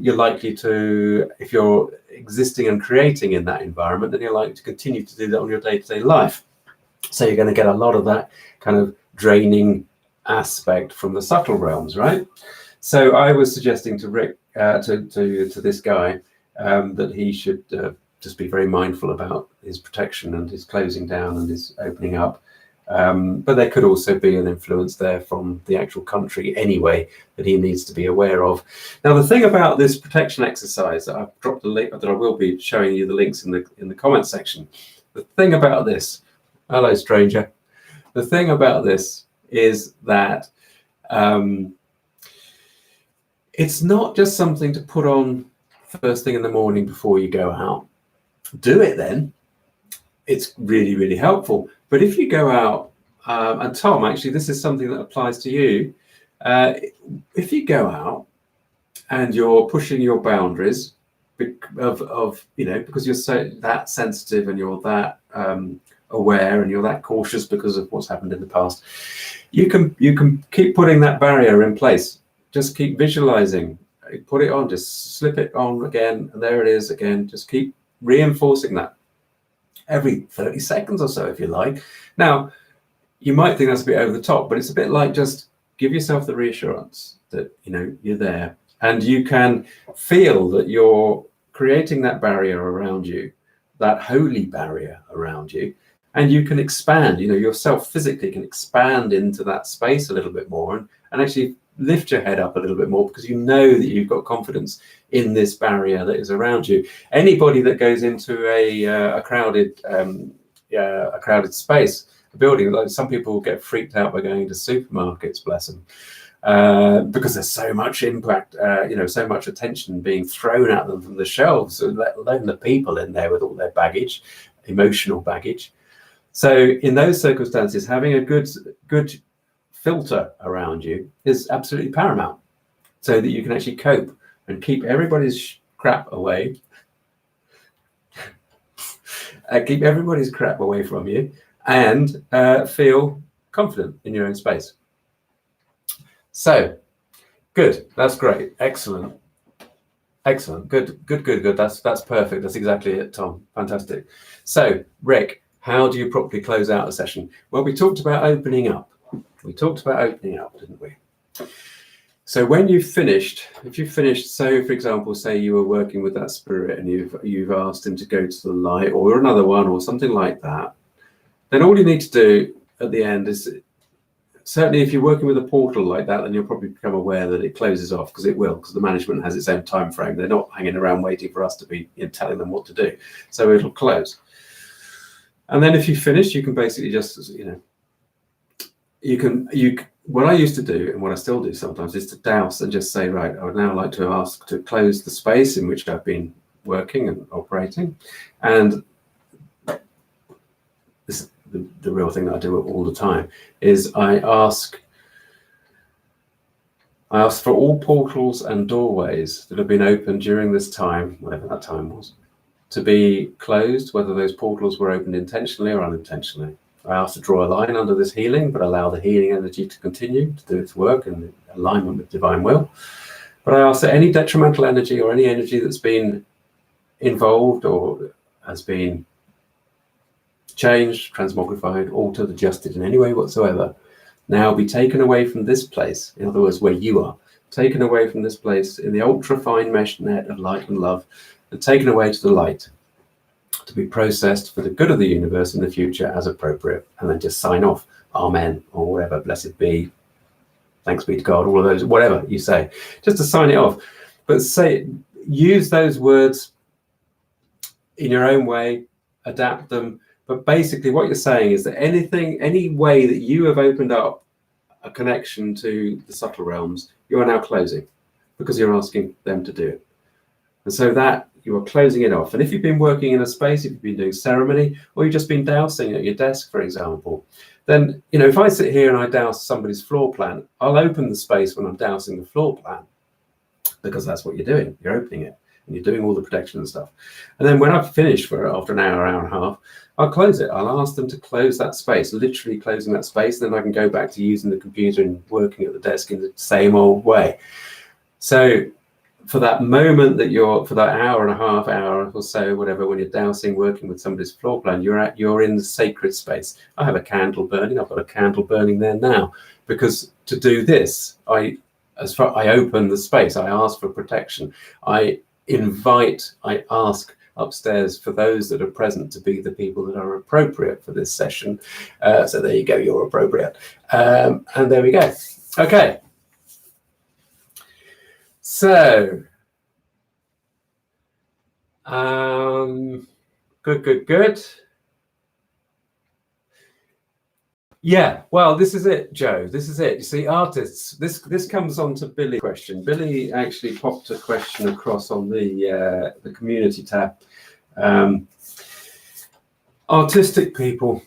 you're likely to, if you're existing and creating in that environment, then you're likely to continue to do that on your day-to-day life. So you're going to get a lot of that kind of draining aspect from the subtle realms, right? So I was suggesting to Rick, to this guy, that he should just be very mindful about his protection and his closing down and his opening up. But there could also be an influence there from the actual country anyway that he needs to be aware of. Now, the thing about this protection exercise, that I've dropped a link, that I will be showing you the links in the comment section. The thing about this, hello stranger. The thing about this is that it's not just something to put on first thing in the morning before you go out. Do it then. It's really, really helpful. But if you go out, and Tom, actually, this is something that applies to you. If you go out and you're pushing your boundaries because you're so that sensitive and you're that aware and you're that cautious because of what's happened in the past, you can keep putting that barrier in place. Just keep visualizing. Put it on. Just slip it on again, and there it is again. Just keep reinforcing that every 30 seconds or so, if you like. Now, you might think that's a bit over the top, but it's a bit like just give yourself the reassurance that you're there, and you can feel that you're creating that barrier around you, that holy barrier around you, and you can expand. Yourself physically can expand into that space a little bit more, and actually lift your head up a little bit more, because you know that you've got confidence in this barrier that is around you. Anybody that goes into a crowded space, a building, like some people get freaked out by going into supermarkets, bless them, because there's so much impact, so much attention being thrown at them from the shelves, let alone the people in there with all their baggage, emotional baggage. So in those circumstances, having a good filter around you is absolutely paramount, so that you can actually cope and keep everybody's crap away. Keep everybody's crap away from you, and feel confident in your own space. So, good. That's great. Excellent. Good. That's perfect. That's exactly it, Tom. Fantastic. So, Rick, how do you properly close out a session? Well, we talked about opening up. Didn't we? So when you've finished, so for example, say you were working with that spirit and you've asked him to go to the light or another one or something like that, then all you need to do at the end is, certainly if you're working with a portal like that, then you'll probably become aware that it closes off, because it will, because the management has its own time frame. They're not hanging around waiting for us to be telling them what to do. So it'll close. And then if you finish, you can basically just, what I used to do, and what I still do sometimes, is to douse and just say, right, I would now like to ask to close the space in which I've been working and operating. And this is the real thing that I do all the time, is I ask for all portals and doorways that have been opened during this time, whatever that time was, to be closed, whether those portals were opened intentionally or unintentionally. I ask to draw a line under this healing, but allow the healing energy to continue to do its work in alignment with divine will. But I ask that any detrimental energy or any energy that's been involved or has been changed, transmogrified, altered, adjusted in any way whatsoever, now be taken away from this place, in other words, where you are, taken away from this place in the ultra-fine mesh net of light and love, and taken away to the light, to be processed for the good of the universe in the future as appropriate. And then just sign off, amen, or whatever, blessed be, thanks be to God, all of those, whatever you say, just to sign it off. But use those words in your own way, adapt them. But basically what you're saying is that any way that you have opened up a connection to the subtle realms, you are now closing, because you're asking them to do it. And so that you are closing it off. And if you've been working in a space, if you've been doing ceremony, or you've just been dowsing at your desk, for example, then, you know, if I sit here and I douse somebody's floor plan, I'll open the space when I'm dousing the floor plan, because that's what you're doing. You're opening it and you're doing all the protection and stuff. And then when I've finished after an hour, hour and a half, I'll close it. I'll ask them to close that space, literally closing that space. Then I can go back to using the computer and working at the desk in the same old way. So for that moment that for that hour and a half, hour or so, whatever, when you're dowsing, working with somebody's floor plan, you're in the sacred space. I have a candle burning. I've got a candle burning there now, because to do this, I open the space. I ask for protection. I ask upstairs for those that are present to be the people that are appropriate for this session. So there you go, you're appropriate. And there we go. Okay. So, good. Yeah, well, this is it, Joe. This is it. You see, artists. This comes on to Billy's question. Billy actually popped a question across on the community tab. Artistic people.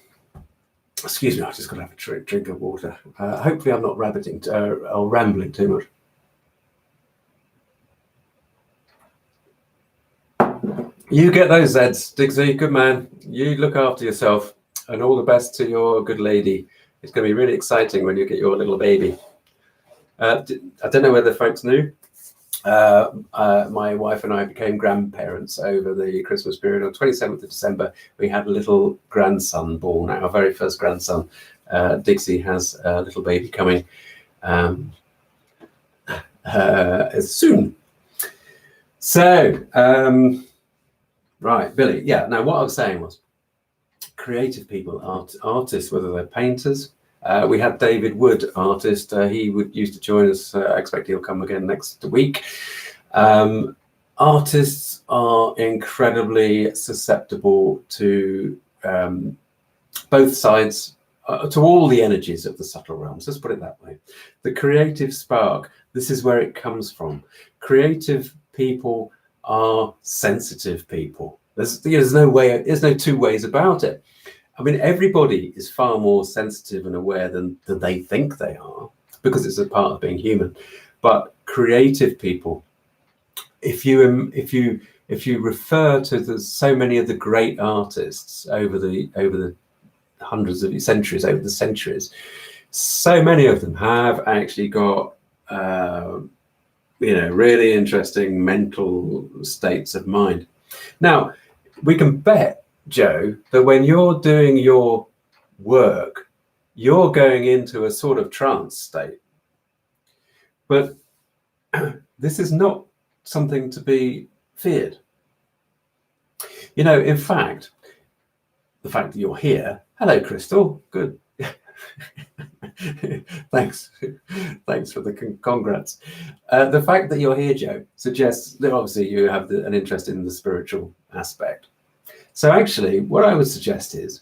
Excuse me, I just got to have a drink of water. Hopefully, I'm not or rambling too much. You get those Zeds, Diggsy. Good man. You look after yourself. And all the best to your good lady. It's going to be really exciting when you get your little baby. I don't know whether folks knew. My wife and I became grandparents over the Christmas period. On 27th of December, we had a little grandson born, our very first grandson. Diggsy has a little baby coming soon. So, right, Billy. Yeah, now what I was saying was, creative people, artists, whether they're painters. We had David Wood, artist. He used to join us. I expect he'll come again next week. Artists are incredibly susceptible to both sides, to all the energies of the subtle realms. Let's put it that way. The creative spark, this is where it comes from. Creative people are sensitive people. There's no two ways about it. I mean, everybody is far more sensitive and aware than they think they are, because it's a part of being human. But creative people, if you refer to so many of the great artists over the hundreds of centuries, over the centuries, so many of them have actually got really interesting mental states of mind. Now, we can bet, Joe, that when you're doing your work, you're going into a sort of trance state. But this is not something to be feared. You know, in fact, the fact that you're here, hello, Crystal, good. Thanks for the congrats. The fact that you're here, Joe, suggests that obviously you have an interest in the spiritual aspect. So actually, what I would suggest is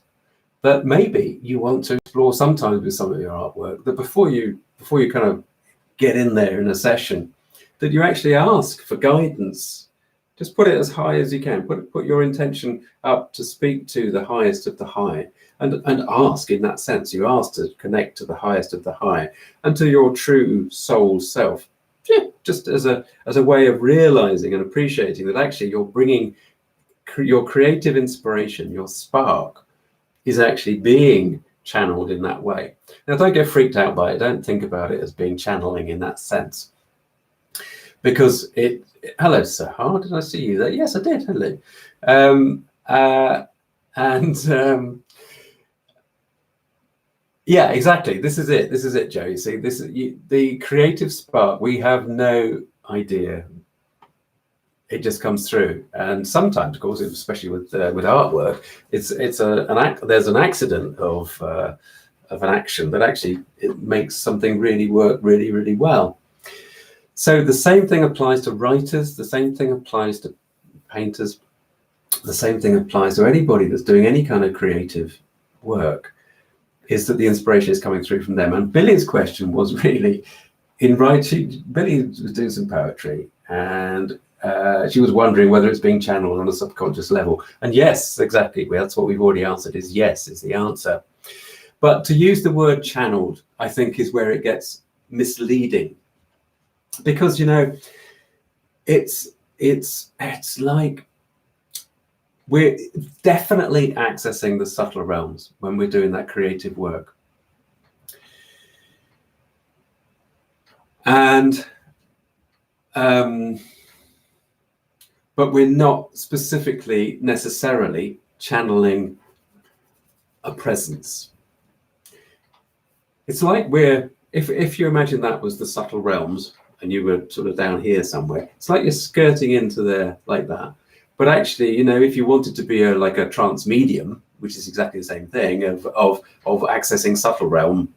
that maybe you want to explore sometimes with some of your artwork that before you kind of get in there in a session, that you actually ask for guidance. Just put it as high as you can. Put your intention up to speak to the highest of the high, and ask in that sense. You ask to connect to the highest of the high and to your true soul self. Just as a way of realizing and appreciating that actually you're bringing your creative inspiration, your spark, is actually being channeled in that way. Now, don't get freaked out by it. Don't think about it as being channeling in that sense, because hello, Sahar, did I see you there? Yes, I did. Hello. Yeah, exactly. This is it, Joe. You see, the creative spark. We have no idea. It just comes through, and sometimes, of course, especially with artwork, there's an accident of an action that actually it makes something really work really, really well. So the same thing applies to writers. The same thing applies to painters. The same thing applies to anybody that's doing any kind of creative work. Is that the inspiration is coming through from them? And Billy's question was really in writing. Billy was doing some poetry, and she was wondering whether it's being channeled on a subconscious level. And yes, exactly. That's what we've already answered, is yes is the answer. But to use the word channeled, I think, is where it gets misleading, because, you know, it's like we're definitely accessing the subtler realms when we're doing that creative work. And but we're not specifically necessarily channeling a presence. It's like we're, if you imagine that was the subtle realms and you were sort of down here somewhere, it's like you're skirting into there like that. But actually, you know, if you wanted to be like a trance medium, which is exactly the same thing of accessing subtle realm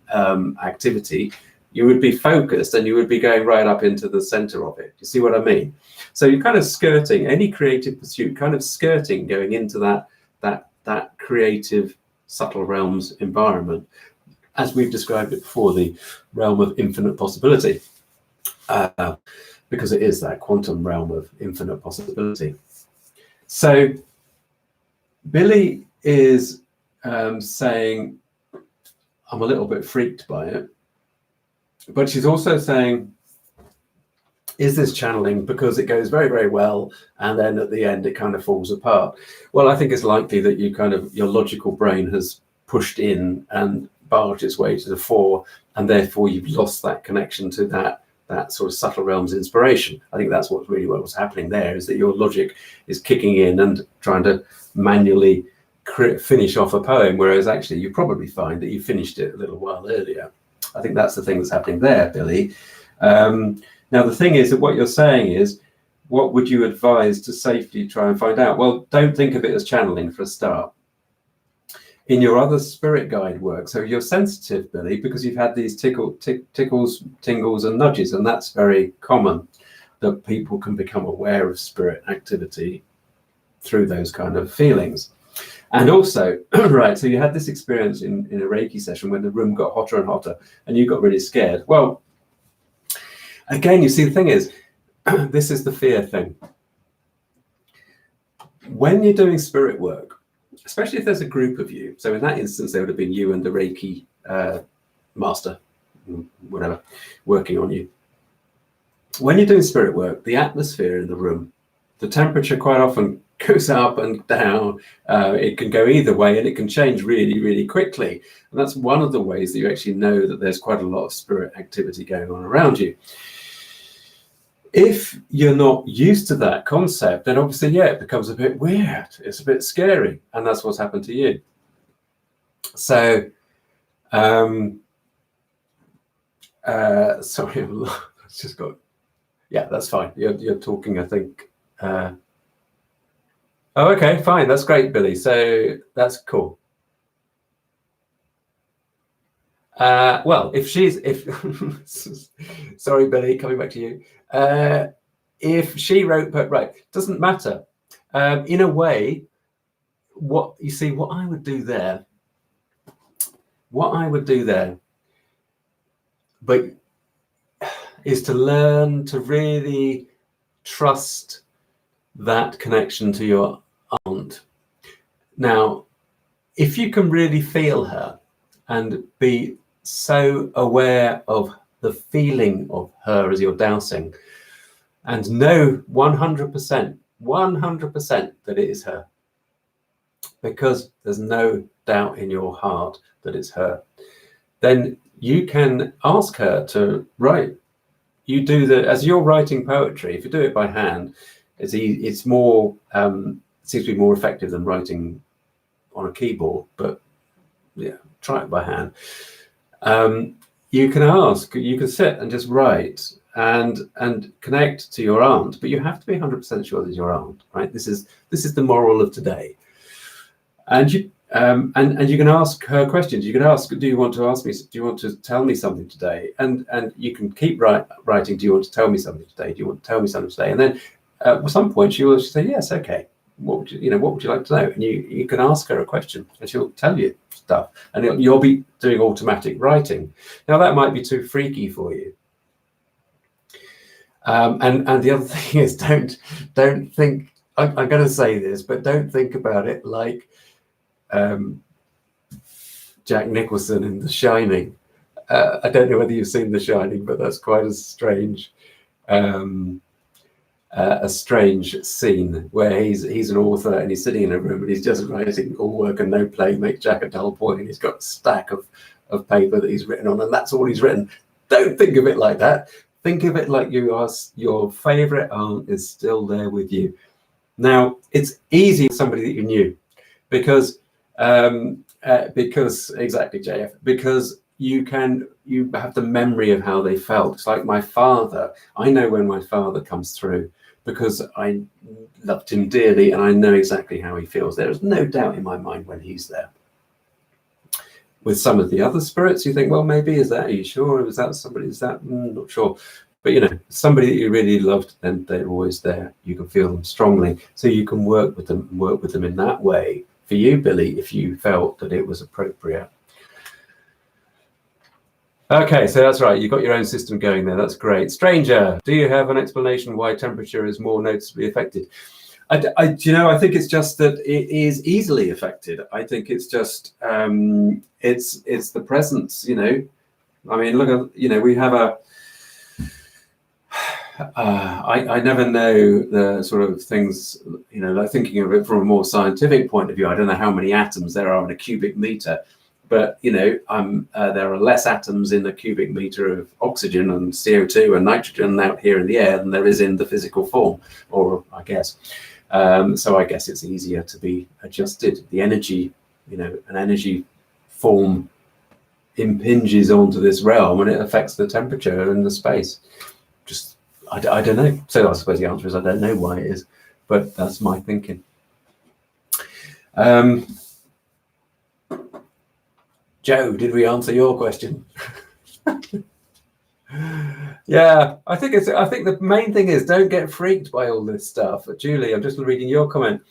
activity, you would be focused and you would be going right up into the center of it. You see what I mean? So you're kind of skirting any creative pursuit, kind of skirting going into that creative subtle realms environment, as we've described it before, the realm of infinite possibility, because it is that quantum realm of infinite possibility. So Billy is saying, I'm a little bit freaked by it. But she's also saying, is this channeling because it goes very, very well, and then at the end it kind of falls apart? Well, I think it's likely that your logical brain has pushed in and barged its way to the fore, and therefore you've lost that connection to that sort of subtle realms inspiration. I think that's what was happening there, is that your logic is kicking in and trying to manually finish off a poem, whereas actually you probably find that you finished it a little while earlier. I think that's the thing that's happening there, Billy. Now, the thing is that what you're saying is, what would you advise to safely try and find out? Well, don't think of it as channeling for a start. In your other spirit guide work, so you're sensitive, Billy, because you've had these tickles, tingles, and nudges, and that's very common, that people can become aware of spirit activity through those kind of feelings. And also, right, so you had this experience in a Reiki session when the room got hotter and hotter and you got really scared. Well, again, you see, the thing is, this is the fear thing. When you're doing spirit work, especially if there's a group of you, so in that instance, there would have been you and the Reiki master, whatever, working on you. When you're doing spirit work, the atmosphere in the room, the temperature quite often goes up and down. It can go either way, and it can change really, really quickly. And that's one of the ways that you actually know that there's quite a lot of spirit activity going on around you. If you're not used to that concept, then obviously, yeah, it becomes a bit weird. It's a bit scary, and that's what's happened to you. So, sorry, I've just got, yeah, that's fine. You're talking, I think. Oh, okay, fine. That's great, Billy. So that's cool. Well, if sorry, Billy, coming back to you. If she wrote, but right, doesn't matter. In a way, what I would do there, but is to learn to really trust that connection to your aunt. Now, if you can really feel her and be so aware of the feeling of her as you're dowsing, and know 100% that it is her, because there's no doubt in your heart that it's her, then you can ask her to write. You do as you're writing poetry, if you do it by hand, it's more, seems to be more effective than writing on a keyboard, but yeah, try it by hand. You can sit and just write and connect to your aunt, but you have to be 100% sure that it's your aunt, right? This is the moral of today. And you can ask her questions. You can ask, do you want to tell me something today? And you can keep writing, do you want to tell me something today? Do you want to tell me something today? And then at some point she will say, yes, okay. What would you like to know? And you can ask her a question and she'll tell you stuff, and you'll be doing automatic writing. Now that might be too freaky for you. And the other thing is, don't think. I'm going to say this, but don't think about it like Jack Nicholson in The Shining. I don't know whether you've seen The Shining, but that's quite a strange scene where he's an author and he's sitting in a room and he's just writing all work and no play, make Jack a dull boy, and he's got a stack of paper that he's written on, and that's all he's written. Don't think of it like that. Think of it like your favorite aunt is still there with you. Now, it's easy with somebody that you knew because exactly, JF, because you have the memory of how they felt. It's like my father. I know when my father comes through because I loved him dearly and I know exactly how he feels. There is no doubt in my mind when he's there. With some of the other spirits, you think, well, maybe are you sure? Is that somebody? Not sure. But somebody that you really loved, then they're always there. You can feel them strongly, so you can work with them in that way. For you, Billy, if you felt that it was appropriate. Okay, so that's right. You've got your own system going there. That's great. Stranger, do you have an explanation why temperature is more noticeably affected? I think it's just that it is easily affected. I think it's just it's the presence. I mean, look at we have a. I never know the sort of things, like thinking of it from a more scientific point of view. I don't know how many atoms there are in a cubic meter, but there are less atoms in a cubic meter of oxygen and CO2 and nitrogen out here in the air than there is in the physical form, or I guess. So I guess it's easier to be adjusted. The energy, an energy form impinges onto this realm and it affects the temperature and the space. Just, I don't know. So I suppose the answer is I don't know why it is, but that's my thinking. Joe, did we answer your question? Yeah, I think the main thing is don't get freaked by all this stuff. Julie, I'm just reading your comment.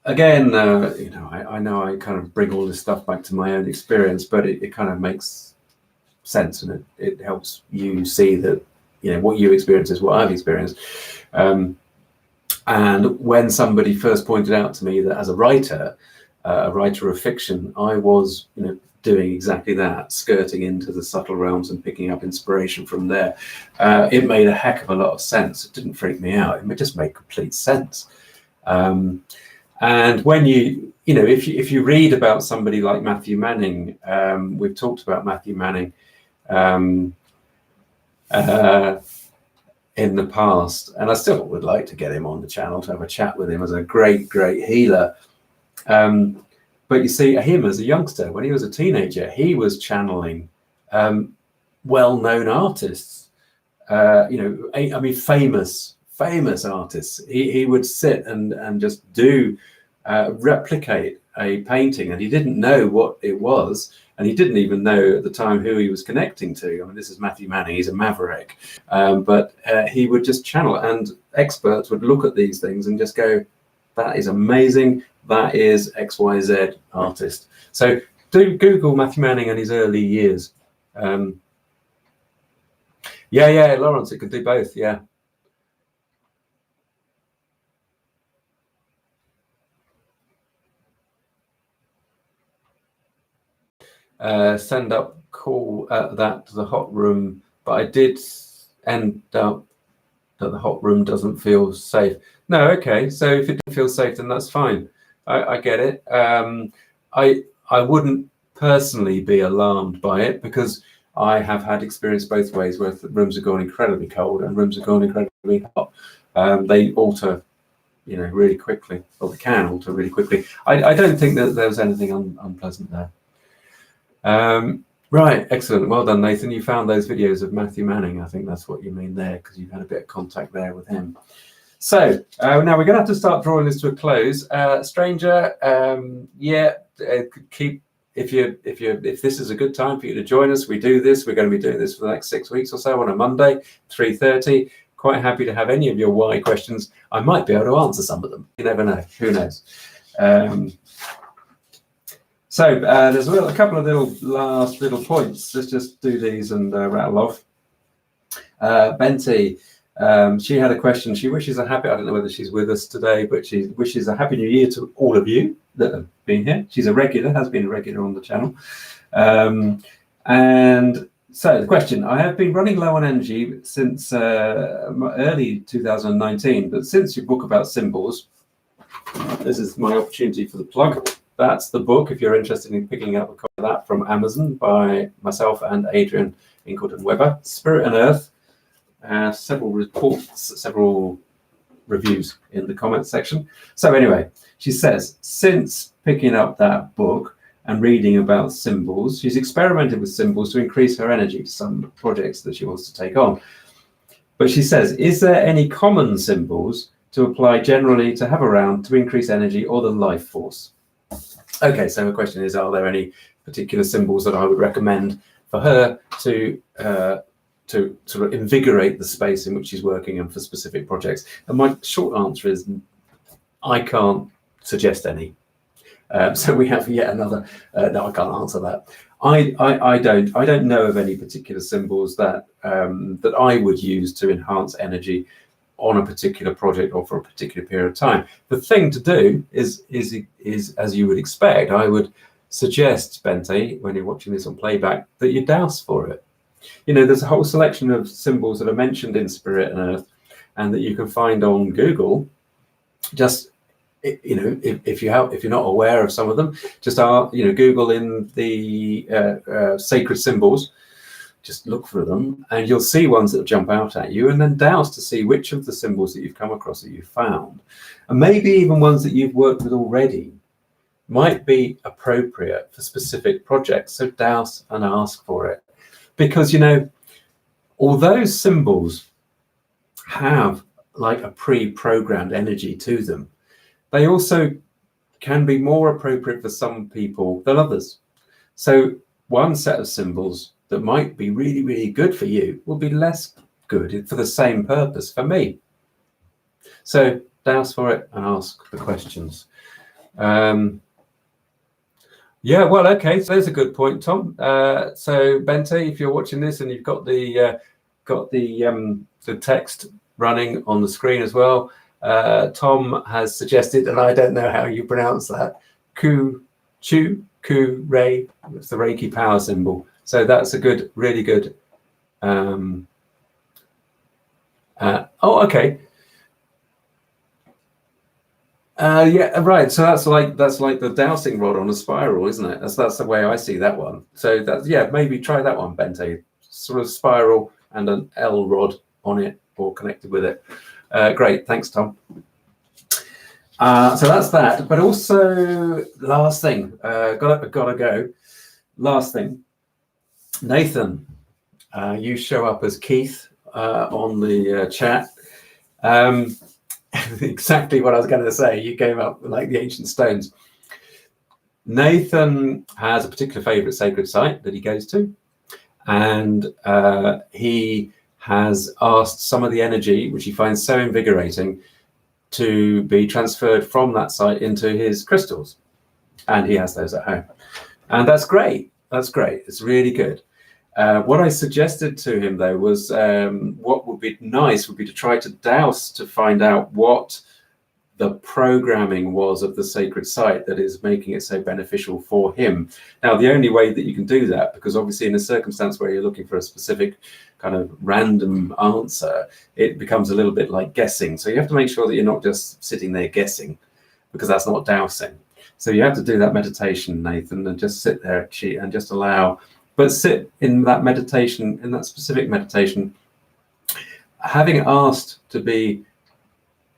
Again, I know I kind of bring all this stuff back to my own experience, but it kind of makes sense, and it helps you see that what you experience is what I've experienced. And when somebody first pointed out to me that as a writer of fiction, I was, doing exactly that, skirting into the subtle realms and picking up inspiration from there, it made a heck of a lot of sense. It didn't freak me out. It just made complete sense. And when if you read about somebody like Matthew Manning, we've talked about Matthew Manning in the past, and I still would like to get him on the channel to have a chat with him as a great healer. But you see, him as a youngster, when he was a teenager, he was channeling well-known artists. Famous artists. He would sit and just replicate a painting, and he didn't know what it was, and he didn't even know at the time who he was connecting to. I mean, this is Matthew Manning, he's a maverick, but he would just channel, and experts would look at these things and just go, that is amazing, that is XYZ artist. So do Google Matthew Manning and his early years. Yeah, Lawrence, it could do both, yeah. Send up call that to the hot room, but I did end up that the hot room doesn't feel safe. No, okay, so if it didn't feel safe, then that's fine. I get it. I wouldn't personally be alarmed by it, because I have had experience both ways, where rooms have gone incredibly cold and rooms have gone incredibly hot. They alter, really quickly, or they can alter really quickly. I don't think that there's anything unpleasant there. Right, excellent. Well done, Nathan. You found those videos of Matthew Manning. I think that's what you mean there, because you've had a bit of contact there with him. So now we're going to have to start drawing this to a close. Stranger, keep if this is a good time for you to join us. We do this. We're going to be doing this for the next 6 weeks or so on a Monday, 3:30. Quite happy to have any of your why questions. I might be able to answer some of them. You never know. Who knows? So there's a couple of last little points. Let's just do these and rattle off. Benti, she had a question. She wishes a happy, I don't know whether she's with us today, but she wishes a happy new year to all of you that have been here. She's a regular, has been a regular on the channel. And so the question, I have been running low on energy since early 2019, but since your book about symbols, this is my opportunity for the plug. That's the book, if you're interested in picking up a copy of that, from Amazon by myself and Adrian Incledon-Weber. Spirit and Earth, several reports, several reviews in the comments section. So anyway, she says, since picking up that book and reading about symbols, she's experimented with symbols to increase her energy to some projects that she wants to take on. But she says, is there any common symbols to apply generally to have around to increase energy or the life force? Okay, so her question is, are there any particular symbols that I would recommend for her to sort of invigorate the space in which she's working and for specific projects? And my short answer is, I can't suggest any. So we have yet another. No, I can't answer that. I don't know of any particular symbols that that I would use to enhance energy on a particular project or for a particular period of time. The thing to do is as you would expect, I would suggest, Bente, when you're watching this on playback, that you douse for it. You know, there's a whole selection of symbols that are mentioned in Spirit and Earth, and that you can find on Google. Just, you know, if you're not aware of some of them, just Google in the sacred symbols. Just look for them, and you'll see ones that jump out at you, and then douse to see which of the symbols that you've come across that you've found, and maybe even ones that you've worked with already might be appropriate for specific projects. So douse and ask for it, because, you know, although symbols have like a pre-programmed energy to them, they also can be more appropriate for some people than others. So one set of symbols that might be really, really good for you will be less good for the same purpose for me. So douse for it and ask the questions. Yeah, well, okay, so there's a good point, Tom. So Bente, if you're watching this and you've got the text running on the screen as well, Tom has suggested, and I don't know how you pronounce that, Ku-Ray, it's the Reiki power symbol. So that's a good, really good. Oh, okay. Yeah, right. So that's like the dowsing rod on a spiral, isn't it? That's the way I see that one. So that's, yeah, maybe try that one, Bente. Sort of spiral and an L rod on it or connected with it. Great, thanks, Tom. So that's that. But also, last thing, gotta go. Last thing. Nathan, you show up as Keith on the chat. Exactly what I was going to say. You came up like the ancient stones. Nathan has a particular favorite sacred site that he goes to, and he has asked some of the energy, which he finds so invigorating, to be transferred from that site into his crystals, and he has those at home, and that's great. That's great. It's really good. What I suggested to him, though, was what would be nice would be to try to douse to find out what the programming was of the sacred site that is making it so beneficial for him. Now, the only way that you can do that, because obviously in a circumstance where you're looking for a specific kind of random answer, it becomes a little bit like guessing. So you have to make sure that you're not just sitting there guessing, because that's not dowsing. So you have to do that meditation, Nathan, and just sit there and just allow. But sit in that meditation, in that specific meditation, having asked to be,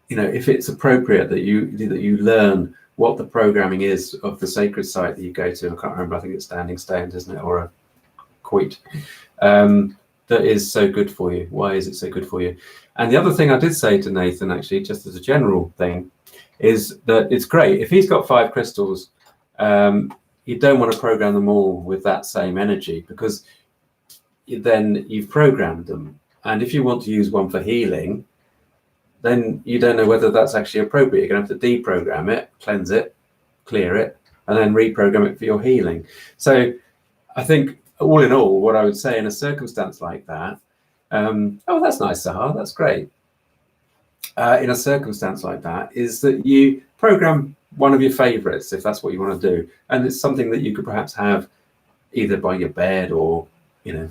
you know, if it's appropriate that you learn what the programming is of the sacred site that you go to. I can't remember. I think it's Standing Stones, isn't it, or a quoit, that is so good for you. Why is it so good for you? And the other thing I did say to Nathan, actually, just as a general thing, is that it's great if he's got 5 crystals. You don't want to program them all with that same energy, because then you've programmed them. And if you want to use one for healing, then you don't know whether that's actually appropriate. You're going to have to deprogram it, cleanse it, clear it, and then reprogram it for your healing. So I think all in all, what I would say in a circumstance like that, oh, that's nice, Sahar, that's great. In a circumstance like that is that you program one of your favorites, if that's what you want to do. And it's something that you could perhaps have either by your bed or, you know,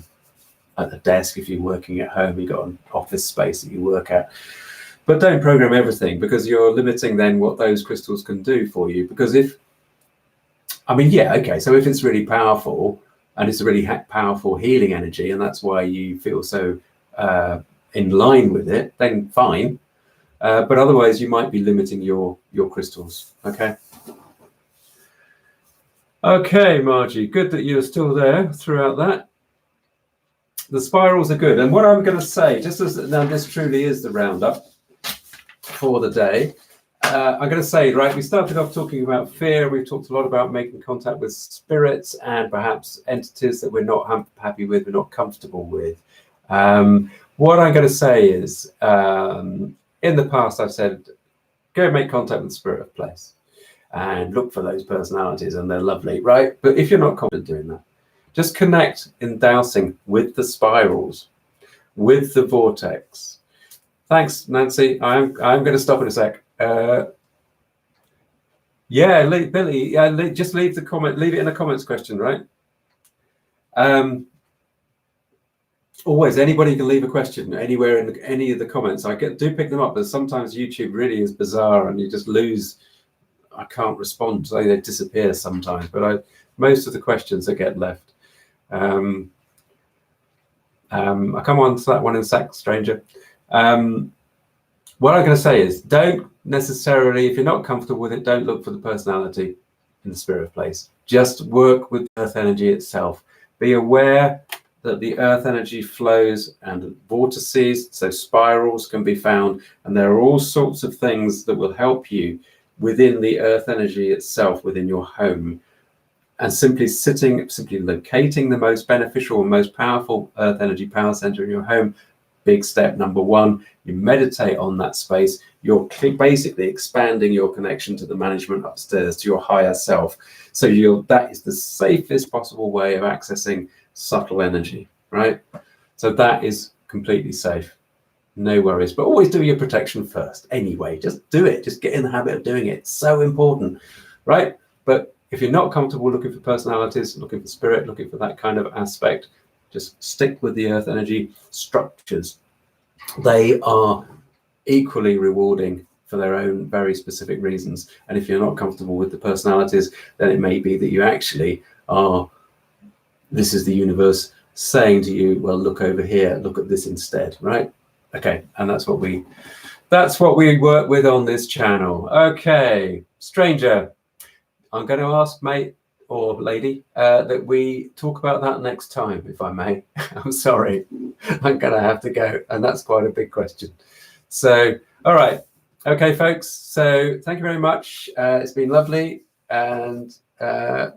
at the desk. If you're working at home, you've got an office space that you work at. But don't program everything, because you're limiting then what those crystals can do for you. Because if, I mean, yeah, okay, so if it's really powerful and it's a really powerful healing energy, and that's why you feel so in line with it, then fine. But otherwise, you might be limiting your crystals. Okay. Okay, Margie, good that you're still there throughout that. The spirals are good. And what I'm going to say, just as now this truly is the roundup for the day, I'm going to say, right, we started off talking about fear. We've talked a lot about making contact with spirits and perhaps entities that we're not happy with, we're not comfortable with. What I'm going to say is, in the past, I've said, go make contact with the spirit of place and look for those personalities, and they're lovely, right? But if you're not confident doing that, just connect in dowsing with the spirals, with the vortex. Thanks, Nancy. I'm going to stop in a sec. Yeah, Billy, just leave the comment, leave it in the comments question, right? Always, anybody can leave a question anywhere in any of the comments. Do pick them up, but sometimes YouTube really is bizarre and you just lose. I can't respond, so they disappear sometimes. But most of the questions that get left. I'll come on to that one in a sec, stranger. What I'm going to say is, don't necessarily, if you're not comfortable with it, don't look for the personality in the spirit place. Just work with earth energy itself. Be aware that the earth energy flows and vortices, so spirals can be found, and there are all sorts of things that will help you within the earth energy itself, within your home. And simply locating the most beneficial and most powerful earth energy power center in your home. Big step number one, you meditate on that space. You're basically expanding your connection to the management upstairs, to your higher self. So that is the safest possible way of accessing subtle energy, right? So that is completely safe. No worries, but always do your protection first. Anyway, just do it. Just get in the habit of doing it. It's so important, right? But if you're not comfortable looking for personalities, looking for spirit, looking for that kind of aspect, just stick with the earth energy structures. They are equally rewarding for their own very specific reasons. And if you're not comfortable with the personalities, then it may be that you actually are, this is the universe saying to you, well, look over here, look at this instead, right? Okay, and that's what we work with on this channel. Okay, stranger, I'm going to ask mate or lady that we talk about that next time, if I may. I'm sorry, I'm going to have to go, and that's quite a big question. So, all right, okay, folks. So, thank you very much. It's been lovely, and yeah,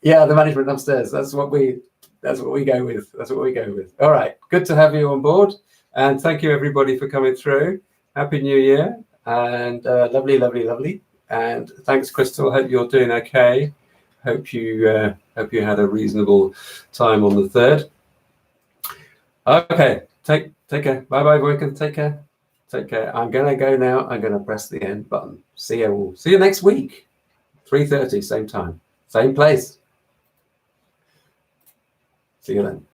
the management upstairs. That's what we go with. That's what we go with. All right, good to have you on board, and thank you everybody for coming through. Happy New Year, and lovely, lovely, lovely. And thanks, Crystal. Hope you're doing okay. Hope you had a reasonable time on the 3rd. Okay, take care. Bye bye, Boykin. Take care. Take care. I'm gonna go now. I'm gonna press the end button. See you all. See you next week. 3:30, same time, same place. See you then.